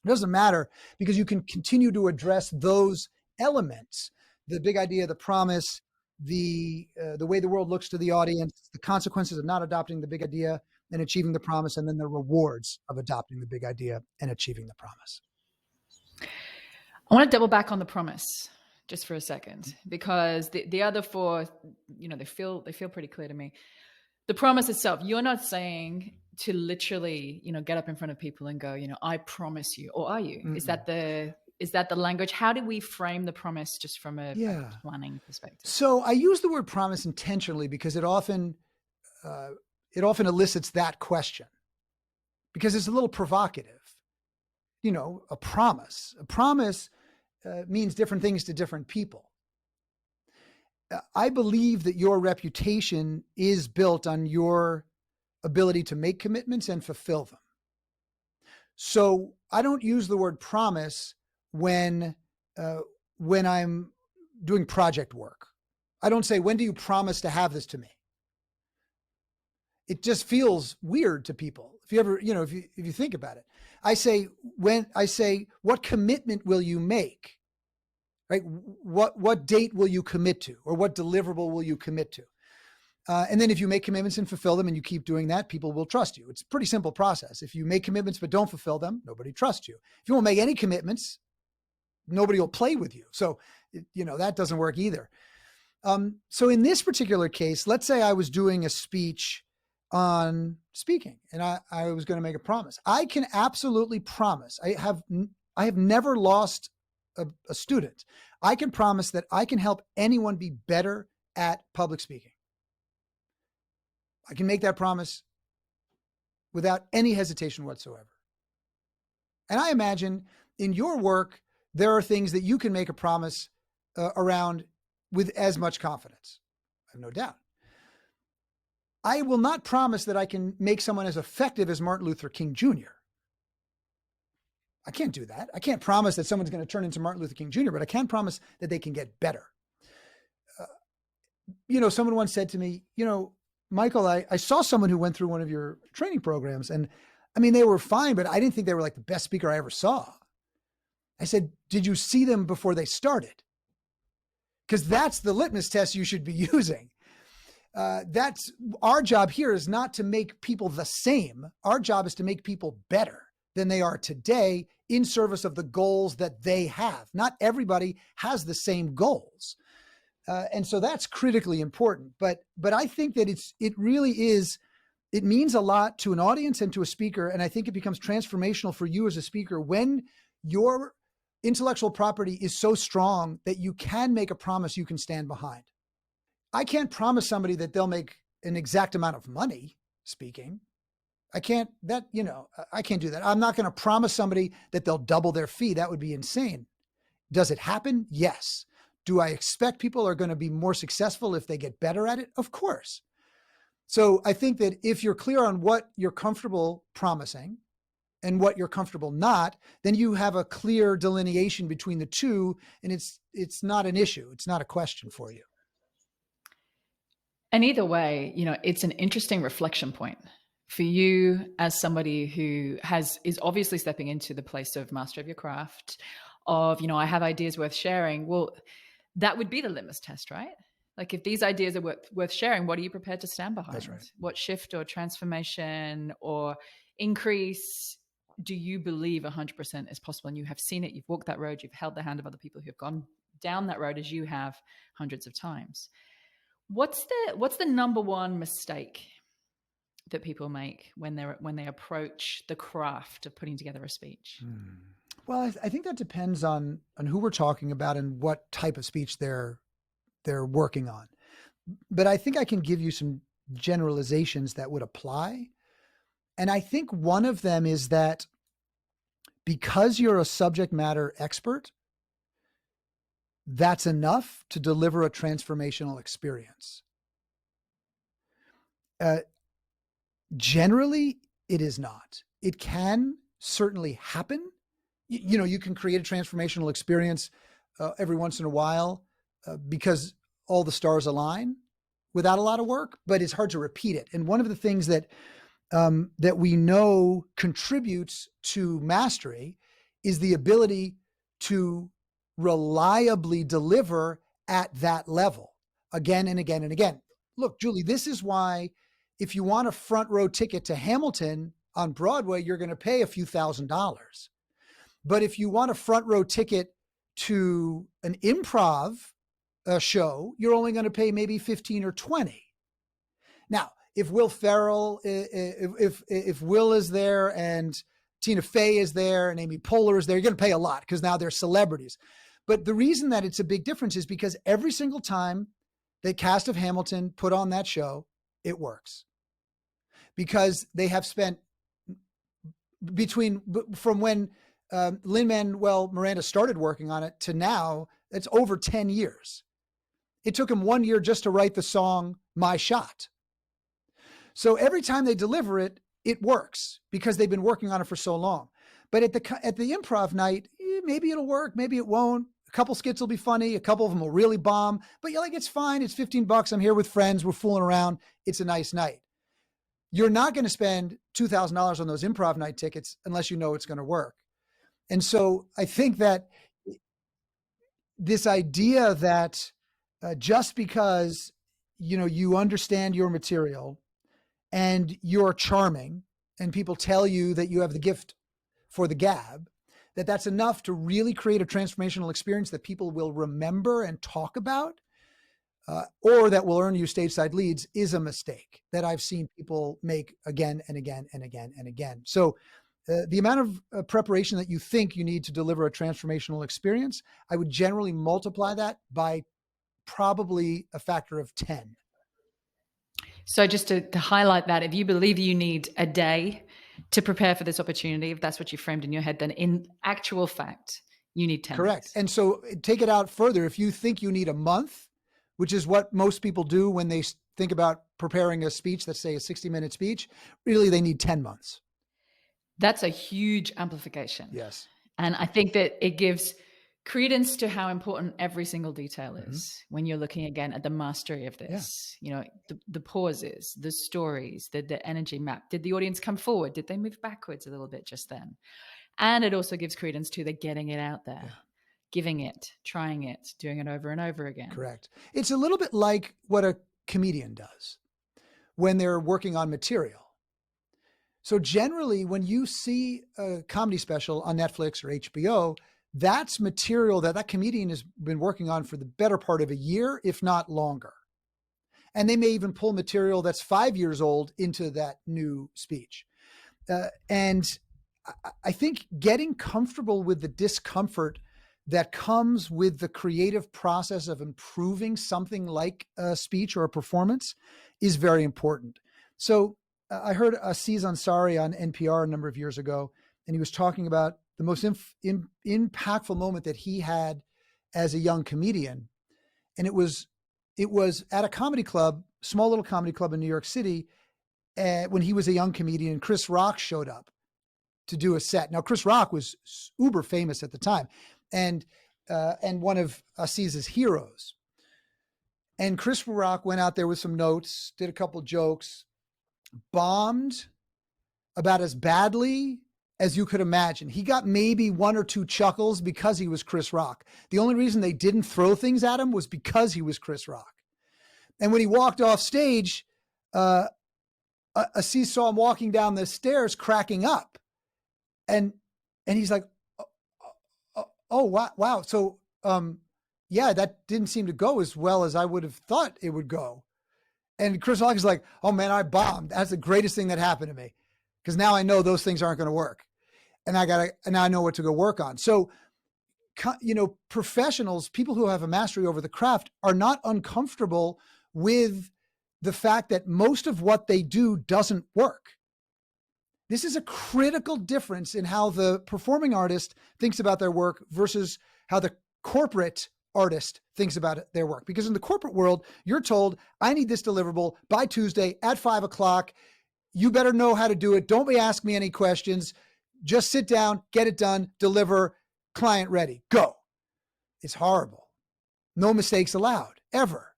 It doesn't matter, because you can continue to address those elements: the big idea, the promise, the way the world looks to the audience, the consequences of not adopting the big idea and achieving the promise, and then the rewards of adopting the big idea and achieving the promise. I want to double back on the promise just for a second, because the other 4, they feel pretty clear to me. The promise itself, you're not saying to literally, get up in front of people and go, I promise you, or are you? Mm-mm. Is that the language? How do we frame the promise just from a planning perspective? So I use the word promise intentionally because it often elicits that question, because it's a little provocative. A promise means different things to different people. I believe that your reputation is built on your ability to make commitments and fulfill them. So I don't use the word promise when I'm doing project work. I don't say, when do you promise to have this to me? It just feels weird to people. If you ever, if you think about it, I say, what commitment will you make? Right? What date will you commit to, or what deliverable will you commit to? And then if you make commitments and fulfill them and you keep doing that, people will trust you. It's a pretty simple process. If you make commitments but don't fulfill them, nobody trusts you. If you won't make any commitments, nobody will play with you. So, that doesn't work either. So in this particular case, let's say I was doing a speech on speaking and I was going to make a promise. I can absolutely promise. I have never lost a student. I can promise that I can help anyone be better at public speaking. I can make that promise without any hesitation whatsoever. And I imagine in your work, there are things that you can make a promise around with as much confidence. I have no doubt. I will not promise that I can make someone as effective as Martin Luther King Jr. I can't do that. I can't promise that someone's going to turn into Martin Luther King Jr., but I can promise that they can get better. Someone once said to me, Michael, I saw someone who went through one of your training programs, and they were fine, but I didn't think they were like the best speaker I ever saw. I said, did you see them before they started? Because that's the litmus test you should be using. That's our job here, is not to make people the same. Our job is to make people better than they are today in service of the goals that they have. Not everybody has the same goals. And so that's critically important. But I think that it really is, it means a lot to an audience and to a speaker. And I think it becomes transformational for you as a speaker when your intellectual property is so strong that you can make a promise you can stand behind. I can't promise somebody that they'll make an exact amount of money speaking. I can't do that. I'm not going to promise somebody that they'll double their fee. That would be insane. Does it happen? Yes. Do I expect people are going to be more successful if they get better at it? Of course. So I think that if you're clear on what you're comfortable promising and what you're comfortable not, then you have a clear delineation between the two, and it's not an issue. It's not a question for you. And either way, it's an interesting reflection point for you as somebody who is obviously stepping into the place of mastery of your craft, of, I have ideas worth sharing. Well, that would be the litmus test, right? Like, if these ideas are worth sharing, what are you prepared to stand behind? That's right. What shift or transformation or increase do you believe 100% is possible? And you have seen it, you've walked that road, you've held the hand of other people who have gone down that road as you have hundreds of times. What's the number one mistake that people make when they approach the craft of putting together a speech? Well, I think that depends on who we're talking about and what type of speech they're working on. But I think I can give you some generalizations that would apply. And I think one of them is that because you're a subject matter expert, that's enough to deliver a transformational experience. Generally, it is not. It can certainly happen. You can create a transformational experience every once in a while because all the stars align without a lot of work, but it's hard to repeat it. And one of the things that we know contributes to mastery is the ability to reliably deliver at that level again and again and again. Look, Julie, this is why if you want a front row ticket to Hamilton on Broadway, you're going to pay a few $1,000s. But if you want a front row ticket to an improv show, you're only going to pay maybe 15 or 20. Now, if Will Ferrell, if Will is there and Tina Fey is there and Amy Poehler is there, you're going to pay a lot because now they're celebrities. But the reason that it's a big difference is because every single time the cast of Hamilton put on that show, it works. Because they have spent from when Lin-Manuel Miranda started working on it to now, it's over 10 years. It took him 1 year just to write the song, My Shot. So every time they deliver it, it works because they've been working on it for so long. But at the improv night, maybe it'll work, maybe it won't. A couple skits will be funny. A couple of them will really bomb, but you're like, it's fine. It's $15. I'm here with friends. We're fooling around. It's a nice night. You're not going to spend $2,000 on those improv night tickets unless you know it's going to work. And so I think that this idea that just because, you understand your material and you're charming and people tell you that you have the gift for the gab, that's enough to really create a transformational experience that people will remember and talk about, or that will earn you stage side leads, is a mistake that I've seen people make again and again and again and again. So the amount of preparation that you think you need to deliver a transformational experience, I would generally multiply that by probably a factor of 10. So just to highlight that, if you believe you need a day to prepare for this opportunity, if that's what you framed in your head, then in actual fact, you need 10 Correct. days. And so take it out further. If you think you need a month, which is what most people do when they think about preparing a speech, let's say a 60-minute speech, really they need 10 months. That's a huge amplification. Yes. And I think that it gives credence to how important every single detail is when you're looking again at the mastery of this. The pauses, the stories, the energy map. Did the audience come forward? Did they move backwards a little bit just then? And it also gives credence to the getting it out there, giving it, trying it, doing it over and over again. Correct. It's a little bit like what a comedian does when they're working on material. So generally, when you see a comedy special on Netflix or HBO, that's material that comedian has been working on for the better part of a year, if not longer. And they may even pull material that's 5 years old into that new speech. And I think getting comfortable with the discomfort that comes with the creative process of improving something like a speech or a performance is very important. So I heard Aziz Ansari on NPR a number of years ago, and he was talking about the most impactful moment that he had as a young comedian. And it was at a comedy club, small little comedy club in New York City, when he was a young comedian. Chris Rock showed up to do a set. Now, Chris Rock was uber famous at the time, and one of Aziz's heroes. And Chris Rock went out there with some notes, did a couple jokes, bombed about as badly as you could imagine. He got maybe 1 or 2 chuckles because he was Chris Rock. The only reason they didn't throw things at him was because he was Chris Rock. And when he walked off stage, Aziz saw him walking down the stairs cracking up. And he's like, oh, wow. So, yeah, that didn't seem to go as well as I would have thought it would go. And Chris Rock is like, oh man, I bombed. That's the greatest thing that happened to me. Because now I know those things aren't going to work. And now I know what to go work on. So, professionals, people who have a mastery over the craft, are not uncomfortable with the fact that most of what they do doesn't work. This is a critical difference in how the performing artist thinks about their work versus how the corporate artist thinks about their work. Because in the corporate world, you're told, I need this deliverable by Tuesday at 5 o'clock. You better know how to do it. Don't be asking me any questions. Just sit down, get it done, deliver, client ready, go. It's horrible. No mistakes allowed, ever.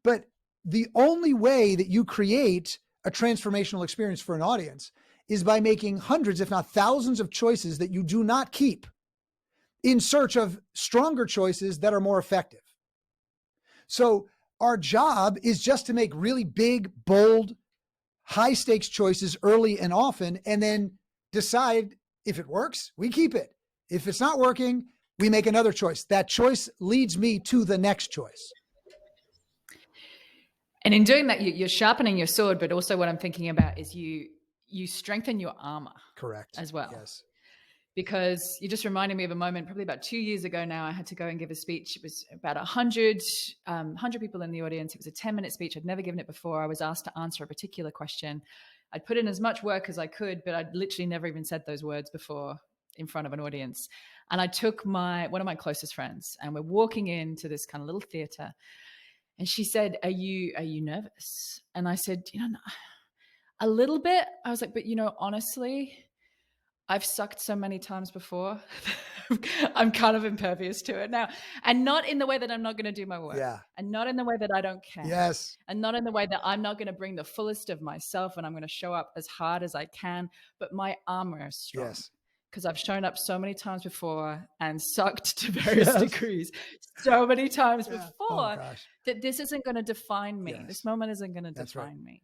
But the only way that you create a transformational experience for an audience is by making hundreds, if not thousands, of choices that you do not keep in search of stronger choices that are more effective. So our job is just to make really big, bold, high stakes choices early and often, and then decide if it works, we keep it. If it's not working, we make another choice. That choice leads me to the next choice. And in doing that, you're sharpening your sword, but also what I'm thinking about is you strengthen your armor. Correct. As well. Yes. Because you just reminded me of a moment, probably about 2 years ago now, I had to go and give a speech. It was about 100 people in the audience. It was a 10-minute speech. I'd never given it before. I was asked to answer a particular question. I'd put in as much work as I could, but I'd literally never even said those words before in front of an audience. And I took one of my closest friends, and we're walking into this kind of little theater. And she said, are you nervous? And I said, no, a little bit. I was like, but honestly, I've sucked so many times before. I'm kind of impervious to it now. And not in the way that I'm not going to do my work. Yeah. And not in the way that I don't care. Yes. And not in the way that I'm not going to bring the fullest of myself and I'm going to show up as hard as I can. But my armor is strong. Yes. Because I've shown up so many times before and sucked to various degrees so many times before that this isn't going to define me. This moment isn't going to define me.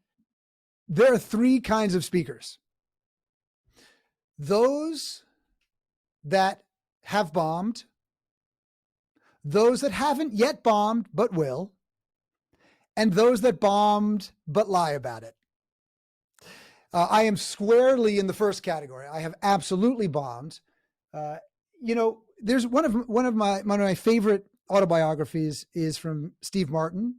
There are 3 kinds of speakers. Those that have bombed, those that haven't yet bombed but will, and those that bombed but lie about it. I am squarely in the first category. I have absolutely bombed. There's one of my favorite autobiographies is from Steve Martin.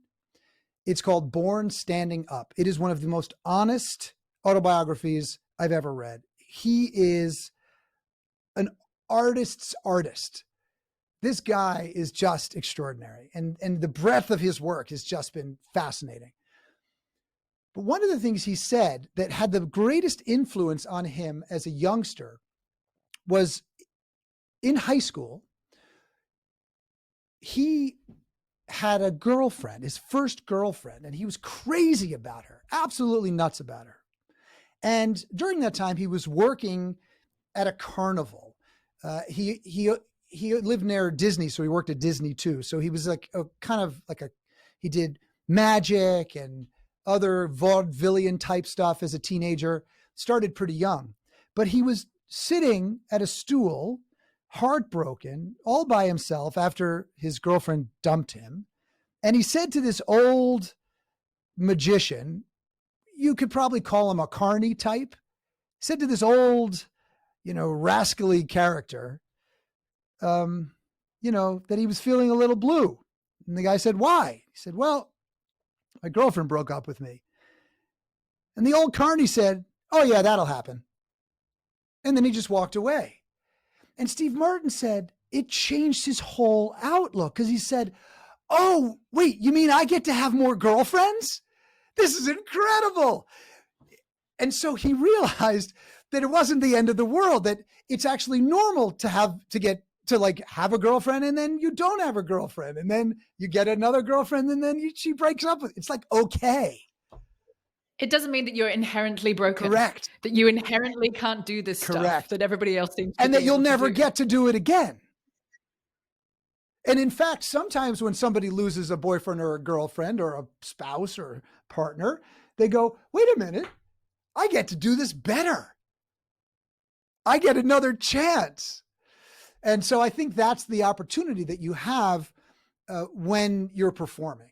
It's called Born Standing Up. It is one of the most honest autobiographies I've ever read. He is an artist's artist. This guy is just extraordinary. And the breadth of his work has just been fascinating. But one of the things he said that had the greatest influence on him as a youngster was in high school, he had a girlfriend, his first girlfriend, and he was crazy about her, absolutely nuts about her. And during that time, he was working at a carnival. He lived near Disney, so he worked at Disney too. So he was he did magic and other vaudevillian type stuff as a teenager, started pretty young. But he was sitting at a stool heartbroken, all by himself after his girlfriend dumped him. And he said to this old magician, you could probably call him a carny type, said to this old, rascally character, that he was feeling a little blue. And the guy said, why? He said, well, my girlfriend broke up with me. And the old carny said, oh yeah, that'll happen. And then he just walked away. And Steve Martin said it changed his whole outlook, because he said, oh, wait, you mean I get to have more girlfriends? This is incredible. And so he realized that it wasn't the end of the world, that it's actually normal to have a girlfriend, and then you don't have a girlfriend, and then you get another girlfriend, and then she breaks up with. It's like, okay. It doesn't mean that you're inherently broken. Correct. That you inherently can't do this stuff that everybody else seems to and be that you'll able to never do. get to do it again. And in fact, sometimes when somebody loses a boyfriend or a girlfriend or a spouse or partner, they go, wait a minute, I get to do this better. I get another chance. And so I think that's the opportunity that you have when you're performing,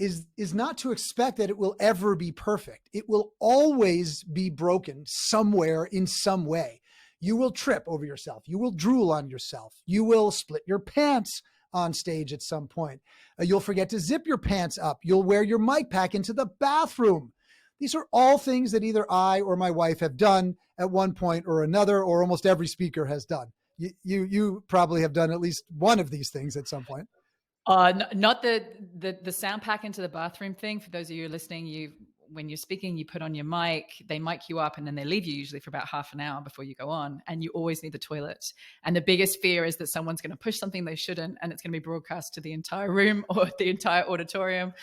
is not to expect that it will ever be perfect. It will always be broken somewhere in some way. You will trip over yourself. You will drool on yourself. You will split your pants on stage at some point. You'll forget to zip your pants up. You'll wear your mic pack into the bathroom. These are all things that either I or my wife have done at one point or another, or almost every speaker has done. You probably have done at least one of these things at some point. Not the sound pack into the bathroom thing. For those of you listening, when you're speaking, you put on your mic, they mic you up, and then they leave you usually for about half an hour before you go on. And you always need the toilet. And the biggest fear is that someone's going to push something they shouldn't, and it's going to be broadcast to the entire room or the entire auditorium.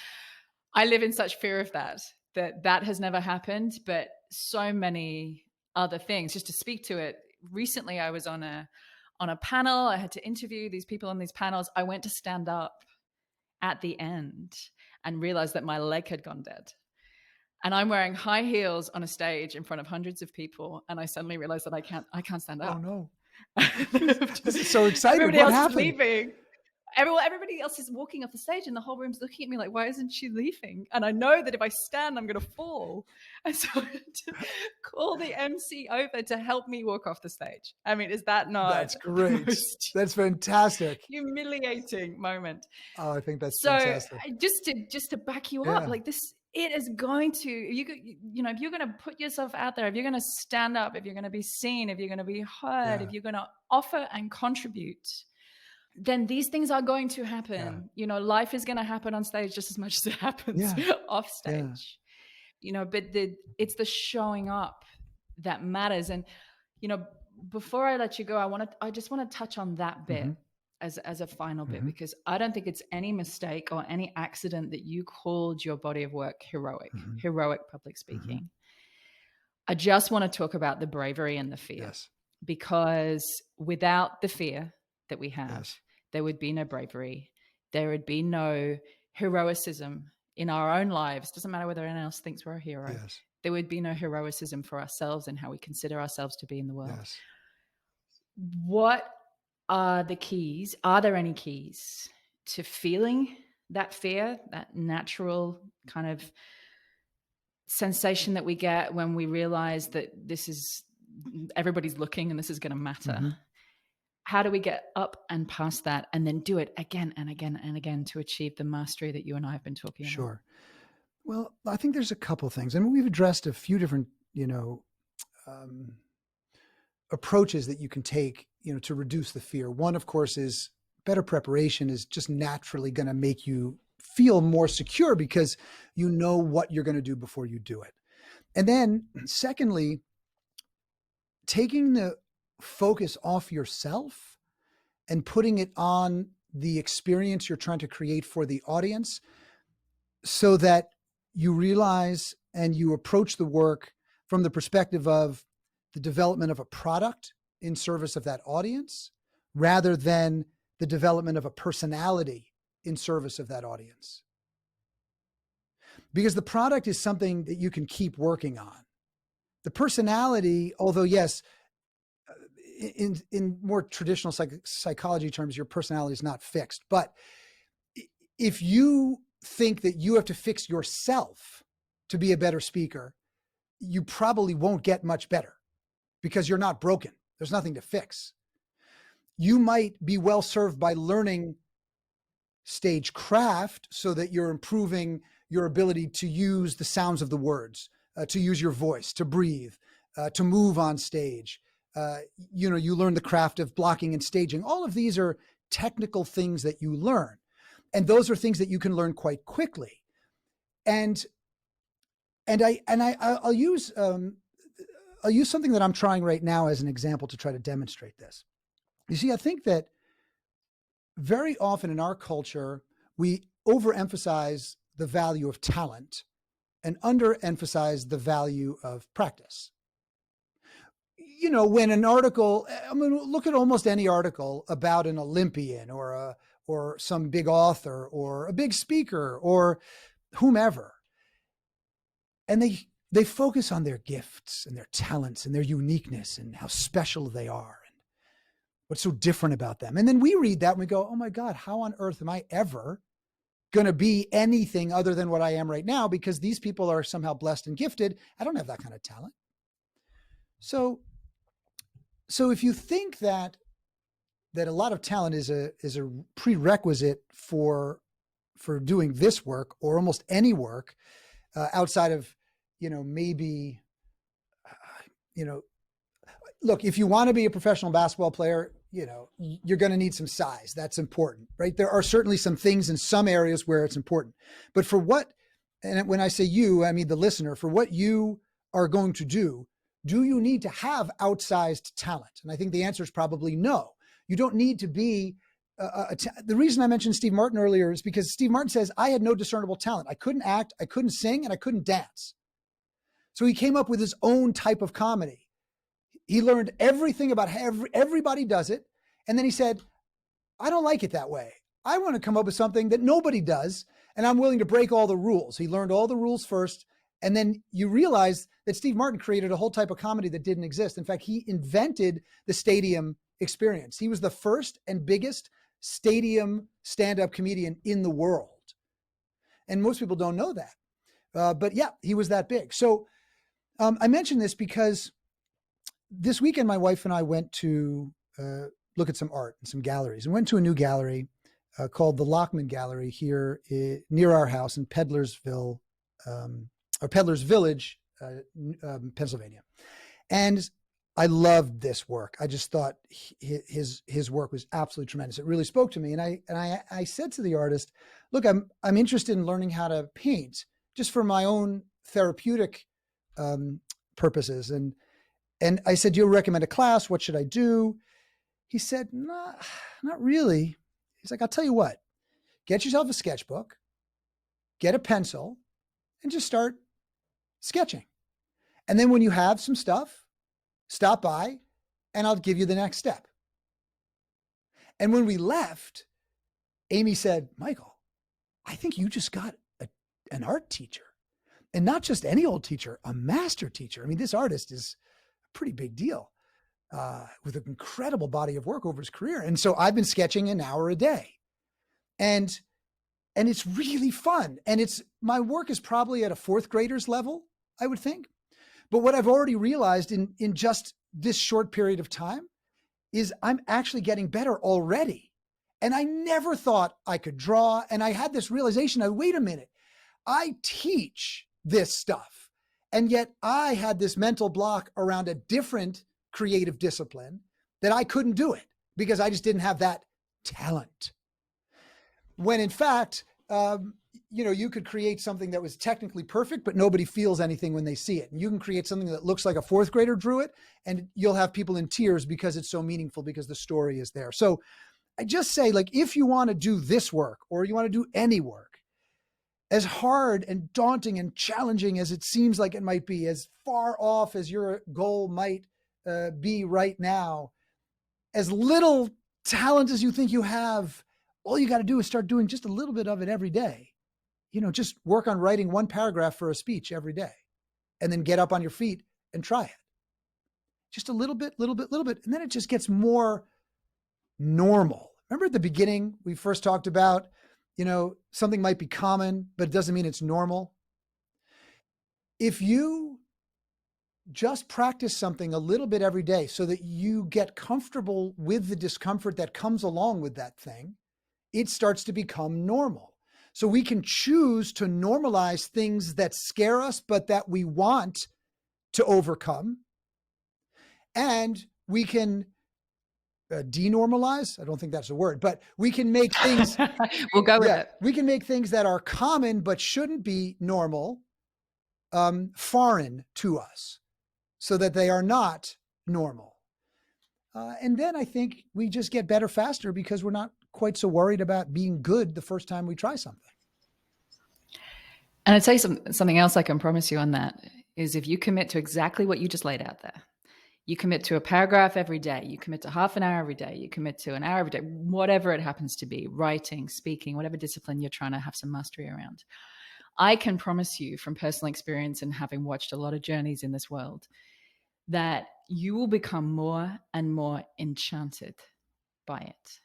I live in such fear of that has never happened, but so many other things. Just to speak to it, recently I was on a panel. I had to interview these people on these panels. I went to stand up at the end and realized that my leg had gone dead. And I'm wearing high heels on a stage in front of hundreds of people. And I suddenly realized that I can't stand up. Oh no. This is so exciting. Everybody What else happened? is leaving. Everybody else is walking off the stage, and the whole room's looking at me like, why isn't she leaving? And I know that if I stand, I'm going to fall. And so I had to call the MC over to help me walk off the stage. I mean, is that not? That's great. That's fantastic. Humiliating moment. Oh, I think that's so fantastic. Just to back you up, like this, it is going to, if you're going to put yourself out there, if you're going to stand up, if you're going to be seen, if you're going to be heard, if you're going to offer and contribute, then these things are going to happen. Life is going to happen on stage just as much as it happens off stage. But it's the showing up that matters. And before I let you go, I just want to touch on that bit as a final bit, because I don't think it's any mistake or any accident that you called your body of work heroic public speaking. I just want to talk about the bravery and the fear, because without the fear that we have, there would be no bravery. There would be no heroicism in our own lives. Doesn't matter whether anyone else thinks we're a hero. There would be no heroicism for ourselves and how we consider ourselves to be in the world. What are the keys? Are there any keys to feeling that fear, that natural kind of sensation that we get when we realize that everybody's looking and this is going to matter? How do we get up and past that and then do it again and again and again to achieve the mastery that you and I have been talking about? Sure. Well, I think there's a couple things. I mean, we've addressed a few different, approaches that you can take, to reduce the fear. One, of course, is better preparation is just naturally going to make you feel more secure because you know what you're going to do before you do it. And then secondly, taking the focus off yourself and putting it on the experience you're trying to create for the audience, so that you realize and you approach the work from the perspective of the development of a product in service of that audience, rather than the development of a personality in service of that audience. Because the product is something that you can keep working on. The personality, although yes, in more traditional psychology terms, your personality is not fixed. But if you think that you have to fix yourself to be a better speaker, you probably won't get much better because you're not broken. There's nothing to fix. You might be well served by learning stage craft so that you're improving your ability to use the sounds of the words, to use your voice, to breathe, to move on stage. You learn the craft of blocking and staging. All of these are technical things that you learn. And those are things that you can learn quite quickly. And I'll use something that I'm trying right now as an example to try to demonstrate this. You see, I think that very often in our culture, we overemphasize the value of talent and underemphasize the value of practice. You know, when an article, I mean, look at almost any article about an Olympian or some big author or a big speaker or whomever, and they focus on their gifts and their talents and their uniqueness and how special they are and what's so different about them. And then we read that and we go, oh my God, how on earth am I ever going to be anything other than what I am right now? Because these people are somehow blessed and gifted. I don't have that kind of talent. So if you think that a lot of talent is a prerequisite for doing this work or almost any work outside of, maybe, look, if you want to be a professional basketball player, you're going to need some size. That's important, right? There are certainly some things in some areas where it's important, but and when I say you, I mean the listener, for what you are going to do you need to have outsized talent? And I think the answer is probably no. You don't need to be the reason I mentioned Steve Martin earlier is because Steve Martin says, I had no discernible talent. I couldn't act, I couldn't sing, and I couldn't dance. So he came up with his own type of comedy. He learned everything about how everybody does it. And then he said, I don't like it that way. I want to come up with something that nobody does, and I'm willing to break all the rules. He learned all the rules first. And then you realize that Steve Martin created a whole type of comedy that didn't exist. In fact, he invented the stadium experience. He was the first and biggest stadium stand-up comedian in the world. And most people don't know that. But yeah, he was that big. So I mention this because this weekend, my wife and I went to look at some art and some galleries, and went to a new gallery called the Lockman Gallery here near our house in Peddlersville, or Peddlers Village, Pennsylvania. And I loved this work. I just thought his work was absolutely tremendous. It really spoke to me. And I said to the artist, look, I'm interested in learning how to paint just for my own therapeutic purposes. And I said, do you recommend a class? What should I do? He said, not really. He's like, I'll tell you what, get yourself a sketchbook, get a pencil, and just start sketching. And then when you have some stuff, stop by and I'll give you the next step. And when we left, Amy said, Michael, I think you just got an art teacher, and not just any old teacher, a master teacher. I mean, this artist is a pretty big deal with an incredible body of work over his career. And so I've been sketching an hour a day, and it's really fun. And my work is probably at a fourth grader's level, I would think. But what I've already realized in just this short period of time is I'm actually getting better already. And I never thought I could draw. And I had this realization, wait a minute, I teach this stuff. And yet I had this mental block around a different creative discipline that I couldn't do it because I just didn't have that talent. When in fact, you could create something that was technically perfect, but nobody feels anything when they see it. And you can create something that looks like a fourth grader drew it, and you'll have people in tears because it's so meaningful, because the story is there. So I just say, like, if you want to do this work, or you want to do any work, as hard and daunting and challenging as it seems like it might be, as far off as your goal might be right now, as little talent as you think you have, all you got to do is start doing just a little bit of it every day. Just work on writing one paragraph for a speech every day, and then get up on your feet and try it. just a little bit. And then it just gets more normal. Remember at the beginning, we first talked about, something might be common, but it doesn't mean it's normal. If you just practice something a little bit every day so that you get comfortable with the discomfort that comes along with that thing, it starts to become normal. So we can choose to normalize things that scare us, but that we want to overcome. And we can denormalize. I don't think that's a word, but we can make things. We'll go with it. We can make things that are common, but shouldn't be normal, foreign to us, so that they are not normal. And then I think we just get better faster because we're not quite so worried about being good the first time we try something. And I'd say something else I can promise you on that is if you commit to exactly what you just laid out there, you commit to a paragraph every day, you commit to half an hour every day, you commit to an hour every day, whatever it happens to be, writing, speaking, whatever discipline you're trying to have some mastery around. I can promise you from personal experience and having watched a lot of journeys in this world that you will become more and more enchanted by it.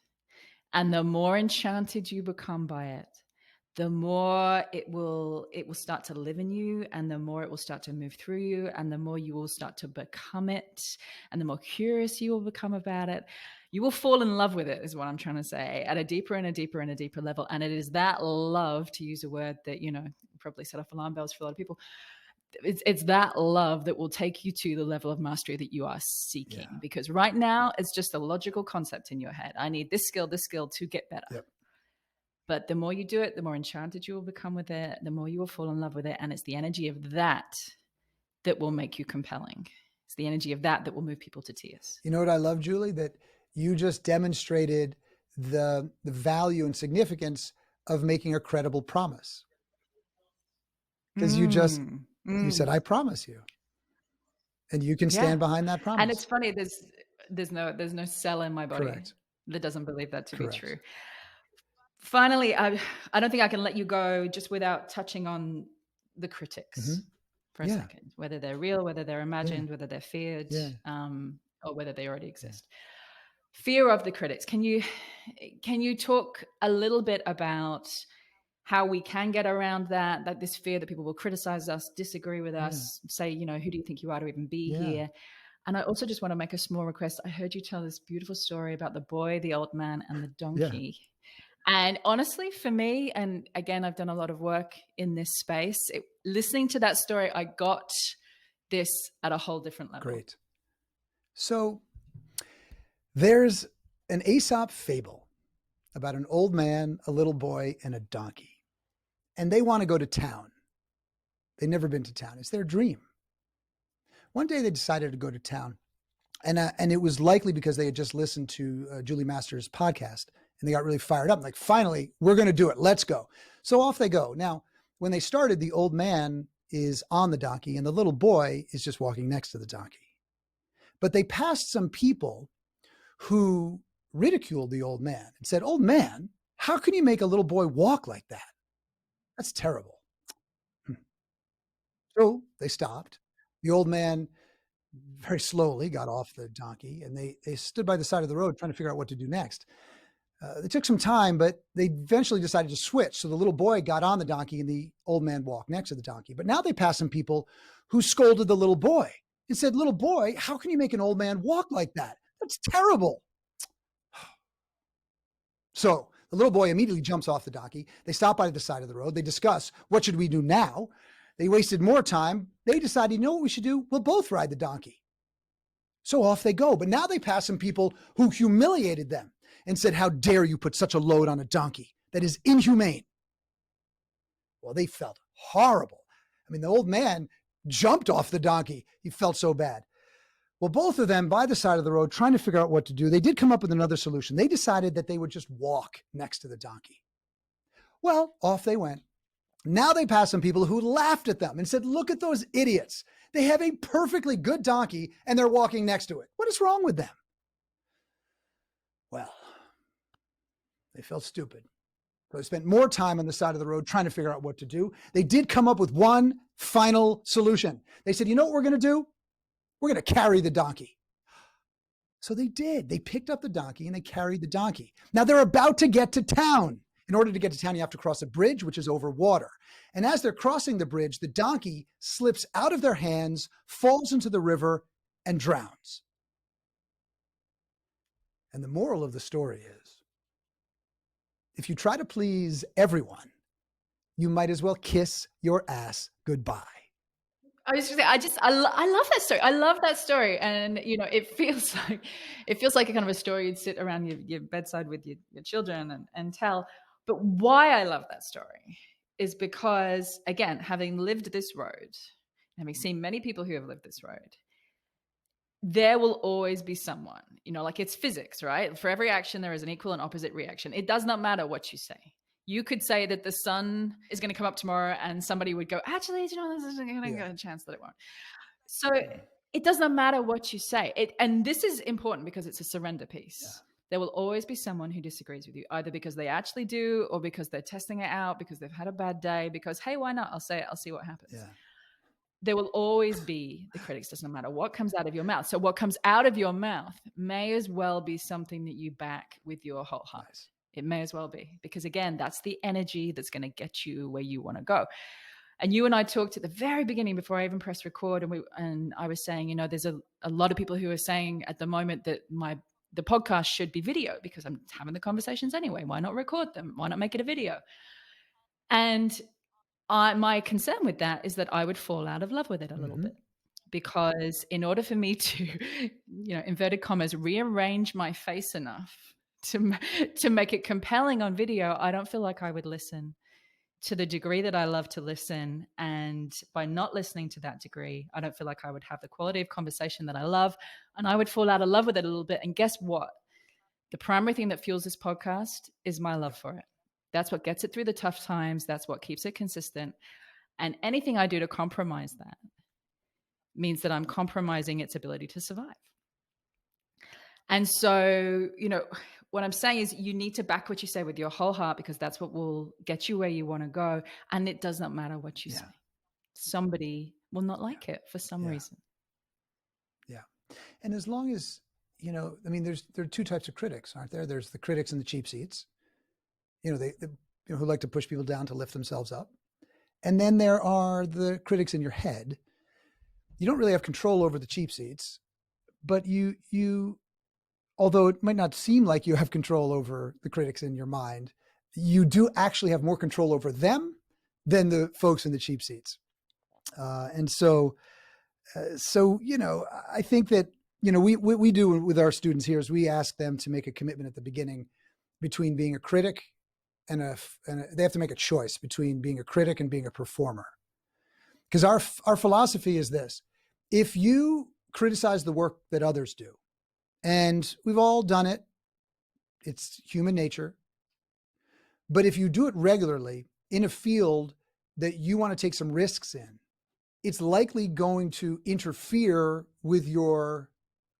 And the more enchanted you become by it, the more it will start to live in you, and the more it will start to move through you, and the more you will start to become it, and the more curious you will become about it. You will fall in love with it, is what I'm trying to say, at a deeper and a deeper and a deeper level. And it is that love, to use a word that, probably set off alarm bells for a lot of people. It's that love that will take you to the level of mastery that you are seeking. Yeah. Because right now it's just a logical concept in your head. I need this skill to get better. Yep. But the more you do it, the more enchanted you will become with it, the more you will fall in love with it. And it's the energy of that will make you compelling. It's the energy of that will move people to tears. You know what I love, Julie? That you just demonstrated the value and significance of making a credible promise. Because you said, I promise you. And you can stand behind that promise. And it's funny, there's no cell in my body Correct. that doesn't believe that to Correct. be true. Finally, I don't think I can let you go just without touching on the critics for a second, whether they're real, whether they're imagined, whether they're feared, or whether they already exist. Fear of the critics. Can you talk a little bit about how we can get around that this fear that people will criticize us, disagree with us, say, who do you think you are to even be here? And I also just want to make a small request. I heard you tell this beautiful story about the boy, the old man, and the donkey. Yeah. And honestly, for me, and again, I've done a lot of work in this space, listening to that story, I got this at a whole different level. Great. So there's an Aesop fable about an old man, a little boy, and a donkey. And they want to go to town. They've never been to town. It's their dream. One day they decided to go to town. And it was likely because they had just listened to Julie Masters' podcast. And they got really fired up. Like, finally, we're going to do it. Let's go. So off they go. Now, when they started, the old man is on the donkey and the little boy is just walking next to the donkey. But they passed some people who ridiculed the old man and said, "Old man, how can you make a little boy walk like that? That's terrible." So they stopped. The old man very slowly got off the donkey and they stood by the side of the road trying to figure out what to do next. It took some time, but they eventually decided to switch. So the little boy got on the donkey and the old man walked next to the donkey. But now they passed some people who scolded the little boy and said, "Little boy, how can you make an old man walk like that? That's terrible." So the little boy immediately jumps off the donkey. They stop by the side of the road. They discuss, what should we do now? They wasted more time. They decided, you know what we should do? We'll both ride the donkey. So off they go. But now they pass some people who humiliated them and said, "How dare you put such a load on a donkey? That is inhumane." Well, they felt horrible. I mean, the old man jumped off the donkey. He felt so bad. Well, both of them by the side of the road trying to figure out what to do. They did come up with another solution. They decided that they would just walk next to the donkey. Well, off they went. Now they passed some people who laughed at them and said, "Look at those idiots. They have a perfectly good donkey and they're walking next to it. What is wrong with them?" Well, they felt stupid. So they spent more time on the side of the road trying to figure out what to do. They did come up with one final solution. They said, "You know what we're going to do? We're going to carry the donkey. So they did. They picked up the donkey and they carried the donkey. Now they're about to get to town. In order to get to town, you have to cross a bridge, which is over water. And as they're crossing the bridge, the donkey slips out of their hands, falls into the river, and drowns. And the moral of the story is, if you try to please everyone, you might as well kiss your ass goodbye. I was just saying, I love that story. I love that story. And, you know, it feels like a kind of a story you'd sit around your bedside with your children and tell. But why I love that story is because, again, having lived this road, having seen many people who have lived this road, there will always be someone, you know, like it's physics, right? For every action, there is an equal and opposite reaction. It does not matter what you say. You could say that the sun is going to come up tomorrow and somebody would go, actually, you know, there's a chance that it won't. So it does not matter what you say. And this is important because it's a surrender piece. Yeah. There will always be someone who disagrees with you, either because they actually do or because they're testing it out, because they've had a bad day, because, hey, why not? I'll say it. I'll see what happens. Yeah. There will always be the critics. Doesn't matter what comes out of your mouth. So what comes out of your mouth may as well be something that you back with your whole heart. Nice. It may as well be, because again, that's the energy that's going to get you where you want to go. And you and I talked at the very beginning before I even pressed record, and I was saying, you know, there's a lot of people who are saying at the moment that the podcast should be video because I'm having the conversations anyway. Why not record them? Why not make it a video? And my concern with that is that I would fall out of love with it a little bit, because in order for me to, you know, inverted commas, rearrange my face enough to make it compelling on video, I don't feel like I would listen to the degree that I love to listen. And by not listening to that degree, I don't feel like I would have the quality of conversation that I love, and I would fall out of love with it a little bit. And guess what? The primary thing that fuels this podcast is my love for it. That's what gets it through the tough times. That's what keeps it consistent. And anything I do to compromise that means that I'm compromising its ability to survive. And so, you know, what I'm saying is you need to back what you say with your whole heart, because that's what will get you where you want to go. And it does not matter what you say. Somebody will not like it for some reason. Yeah. And as long as, you know, I mean, there are two types of critics, aren't there? There's the critics in the cheap seats, you know, they you know, who like to push people down to lift themselves up. And then there are the critics in your head. You don't really have control over the cheap seats, but you although it might not seem like you have control over the critics in your mind, you do actually have more control over them than the folks in the cheap seats. And so, you know, I think that, you know, we do with our students here is we ask them to make a commitment at the beginning between being a critic and they have to make a choice between being a critic and being a performer. Because our philosophy is this: if you criticize the work that others do, and we've all done it, it's human nature. But if you do it regularly in a field that you want to take some risks in, it's likely going to interfere with your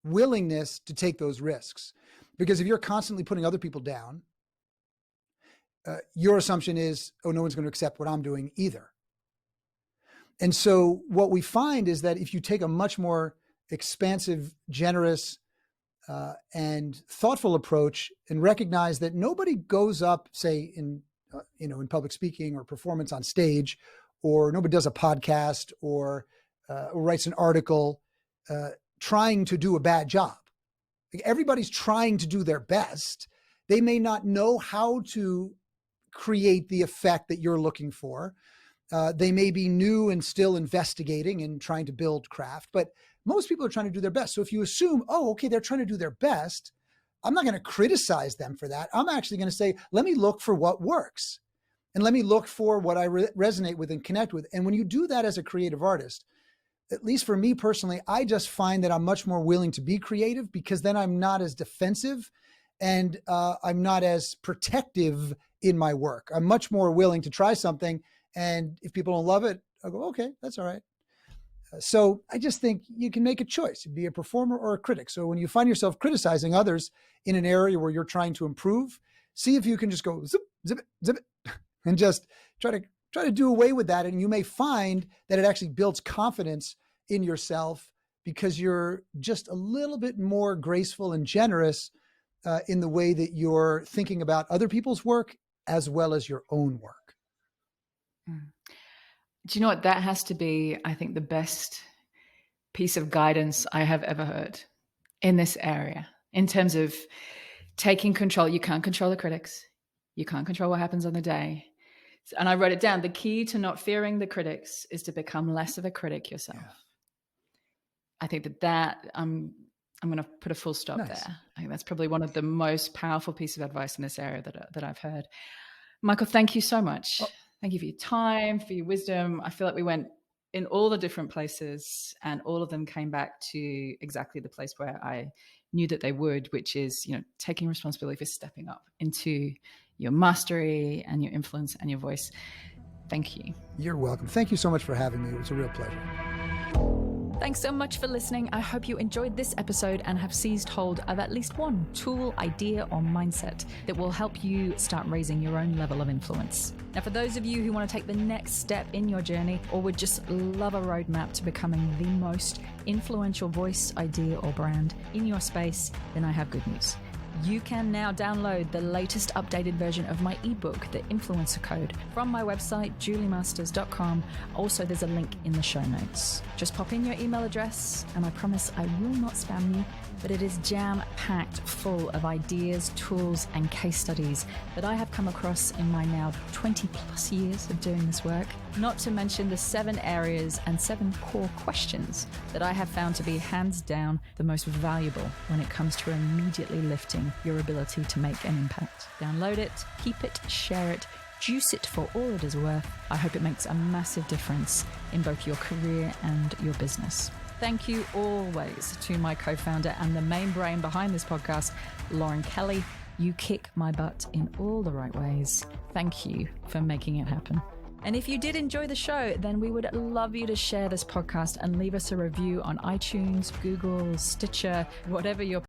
willingness to take those risks. Because if you're constantly putting other people down, your assumption is, oh, no one's going to accept what I'm doing either. And so what we find is that if you take a much more expansive, generous, and thoughtful approach, and recognize that nobody goes up, say in public speaking or performance on stage, or nobody does a podcast or writes an article trying to do a bad job. Everybody's trying to do their best. They may not know how to create the effect that you're looking for. They may be new and still investigating and trying to build craft, but most people are trying to do their best. So if you assume, oh, okay, they're trying to do their best, I'm not going to criticize them for that. I'm actually going to say, let me look for what works, and let me look for what I resonate with and connect with. And when you do that as a creative artist, at least for me personally, I just find that I'm much more willing to be creative, because then I'm not as defensive and I'm not as protective in my work. I'm much more willing to try something. And if people don't love it, I'll go, okay, that's all right. So I just think you can make a choice, be a performer or a critic. So when you find yourself criticizing others in an area where you're trying to improve, see if you can just go zip, zip it, zip it, and just try to do away with that. And you may find that it actually builds confidence in yourself because you're just a little bit more graceful and generous in the way that you're thinking about other people's work as well as your own work. Do you know what? That has to be, I think, the best piece of guidance I have ever heard in this area in terms of taking control. You can't control the critics. You can't control what happens on the day. And I wrote it down. The key to not fearing the critics is to become less of a critic yourself. Yeah. I think that I'm going to put a full stop there. I think that's probably one of the most powerful pieces of advice in this area that I've heard. Michael, thank you so much. Thank you for your time, for your wisdom. I feel like we went in all the different places and all of them came back to exactly the place where I knew that they would, which is, taking responsibility for stepping up into your mastery and your influence and your voice. Thank you. You're welcome. Thank you so much for having me. It was a real pleasure. Thanks so much for listening. I hope you enjoyed this episode and have seized hold of at least one tool, idea, or mindset that will help you start raising your own level of influence. Now, for those of you who want to take the next step in your journey or would just love a roadmap to becoming the most influential voice, idea, or brand in your space, then I have good news. You can now download the latest updated version of my ebook, The Influencer Code, from my website, juliemasters.com. Also, there's a link in the show notes. Just pop in your email address, and I promise I will not spam you, but it is jam-packed full of ideas, tools, and case studies that I have come across in my now 20 plus years of doing this work. Not to mention the 7 areas and 7 core questions that I have found to be hands down the most valuable when it comes to immediately lifting your ability to make an impact. Download it, keep it, share it, juice it for all it is worth. I hope it makes a massive difference in both your career and your business. Thank you always to my co-founder and the main brain behind this podcast, Lauren Kelly. You kick my butt in all the right ways. Thank you for making it happen. And if you did enjoy the show, then we would love you to share this podcast and leave us a review on iTunes, Google, Stitcher, whatever your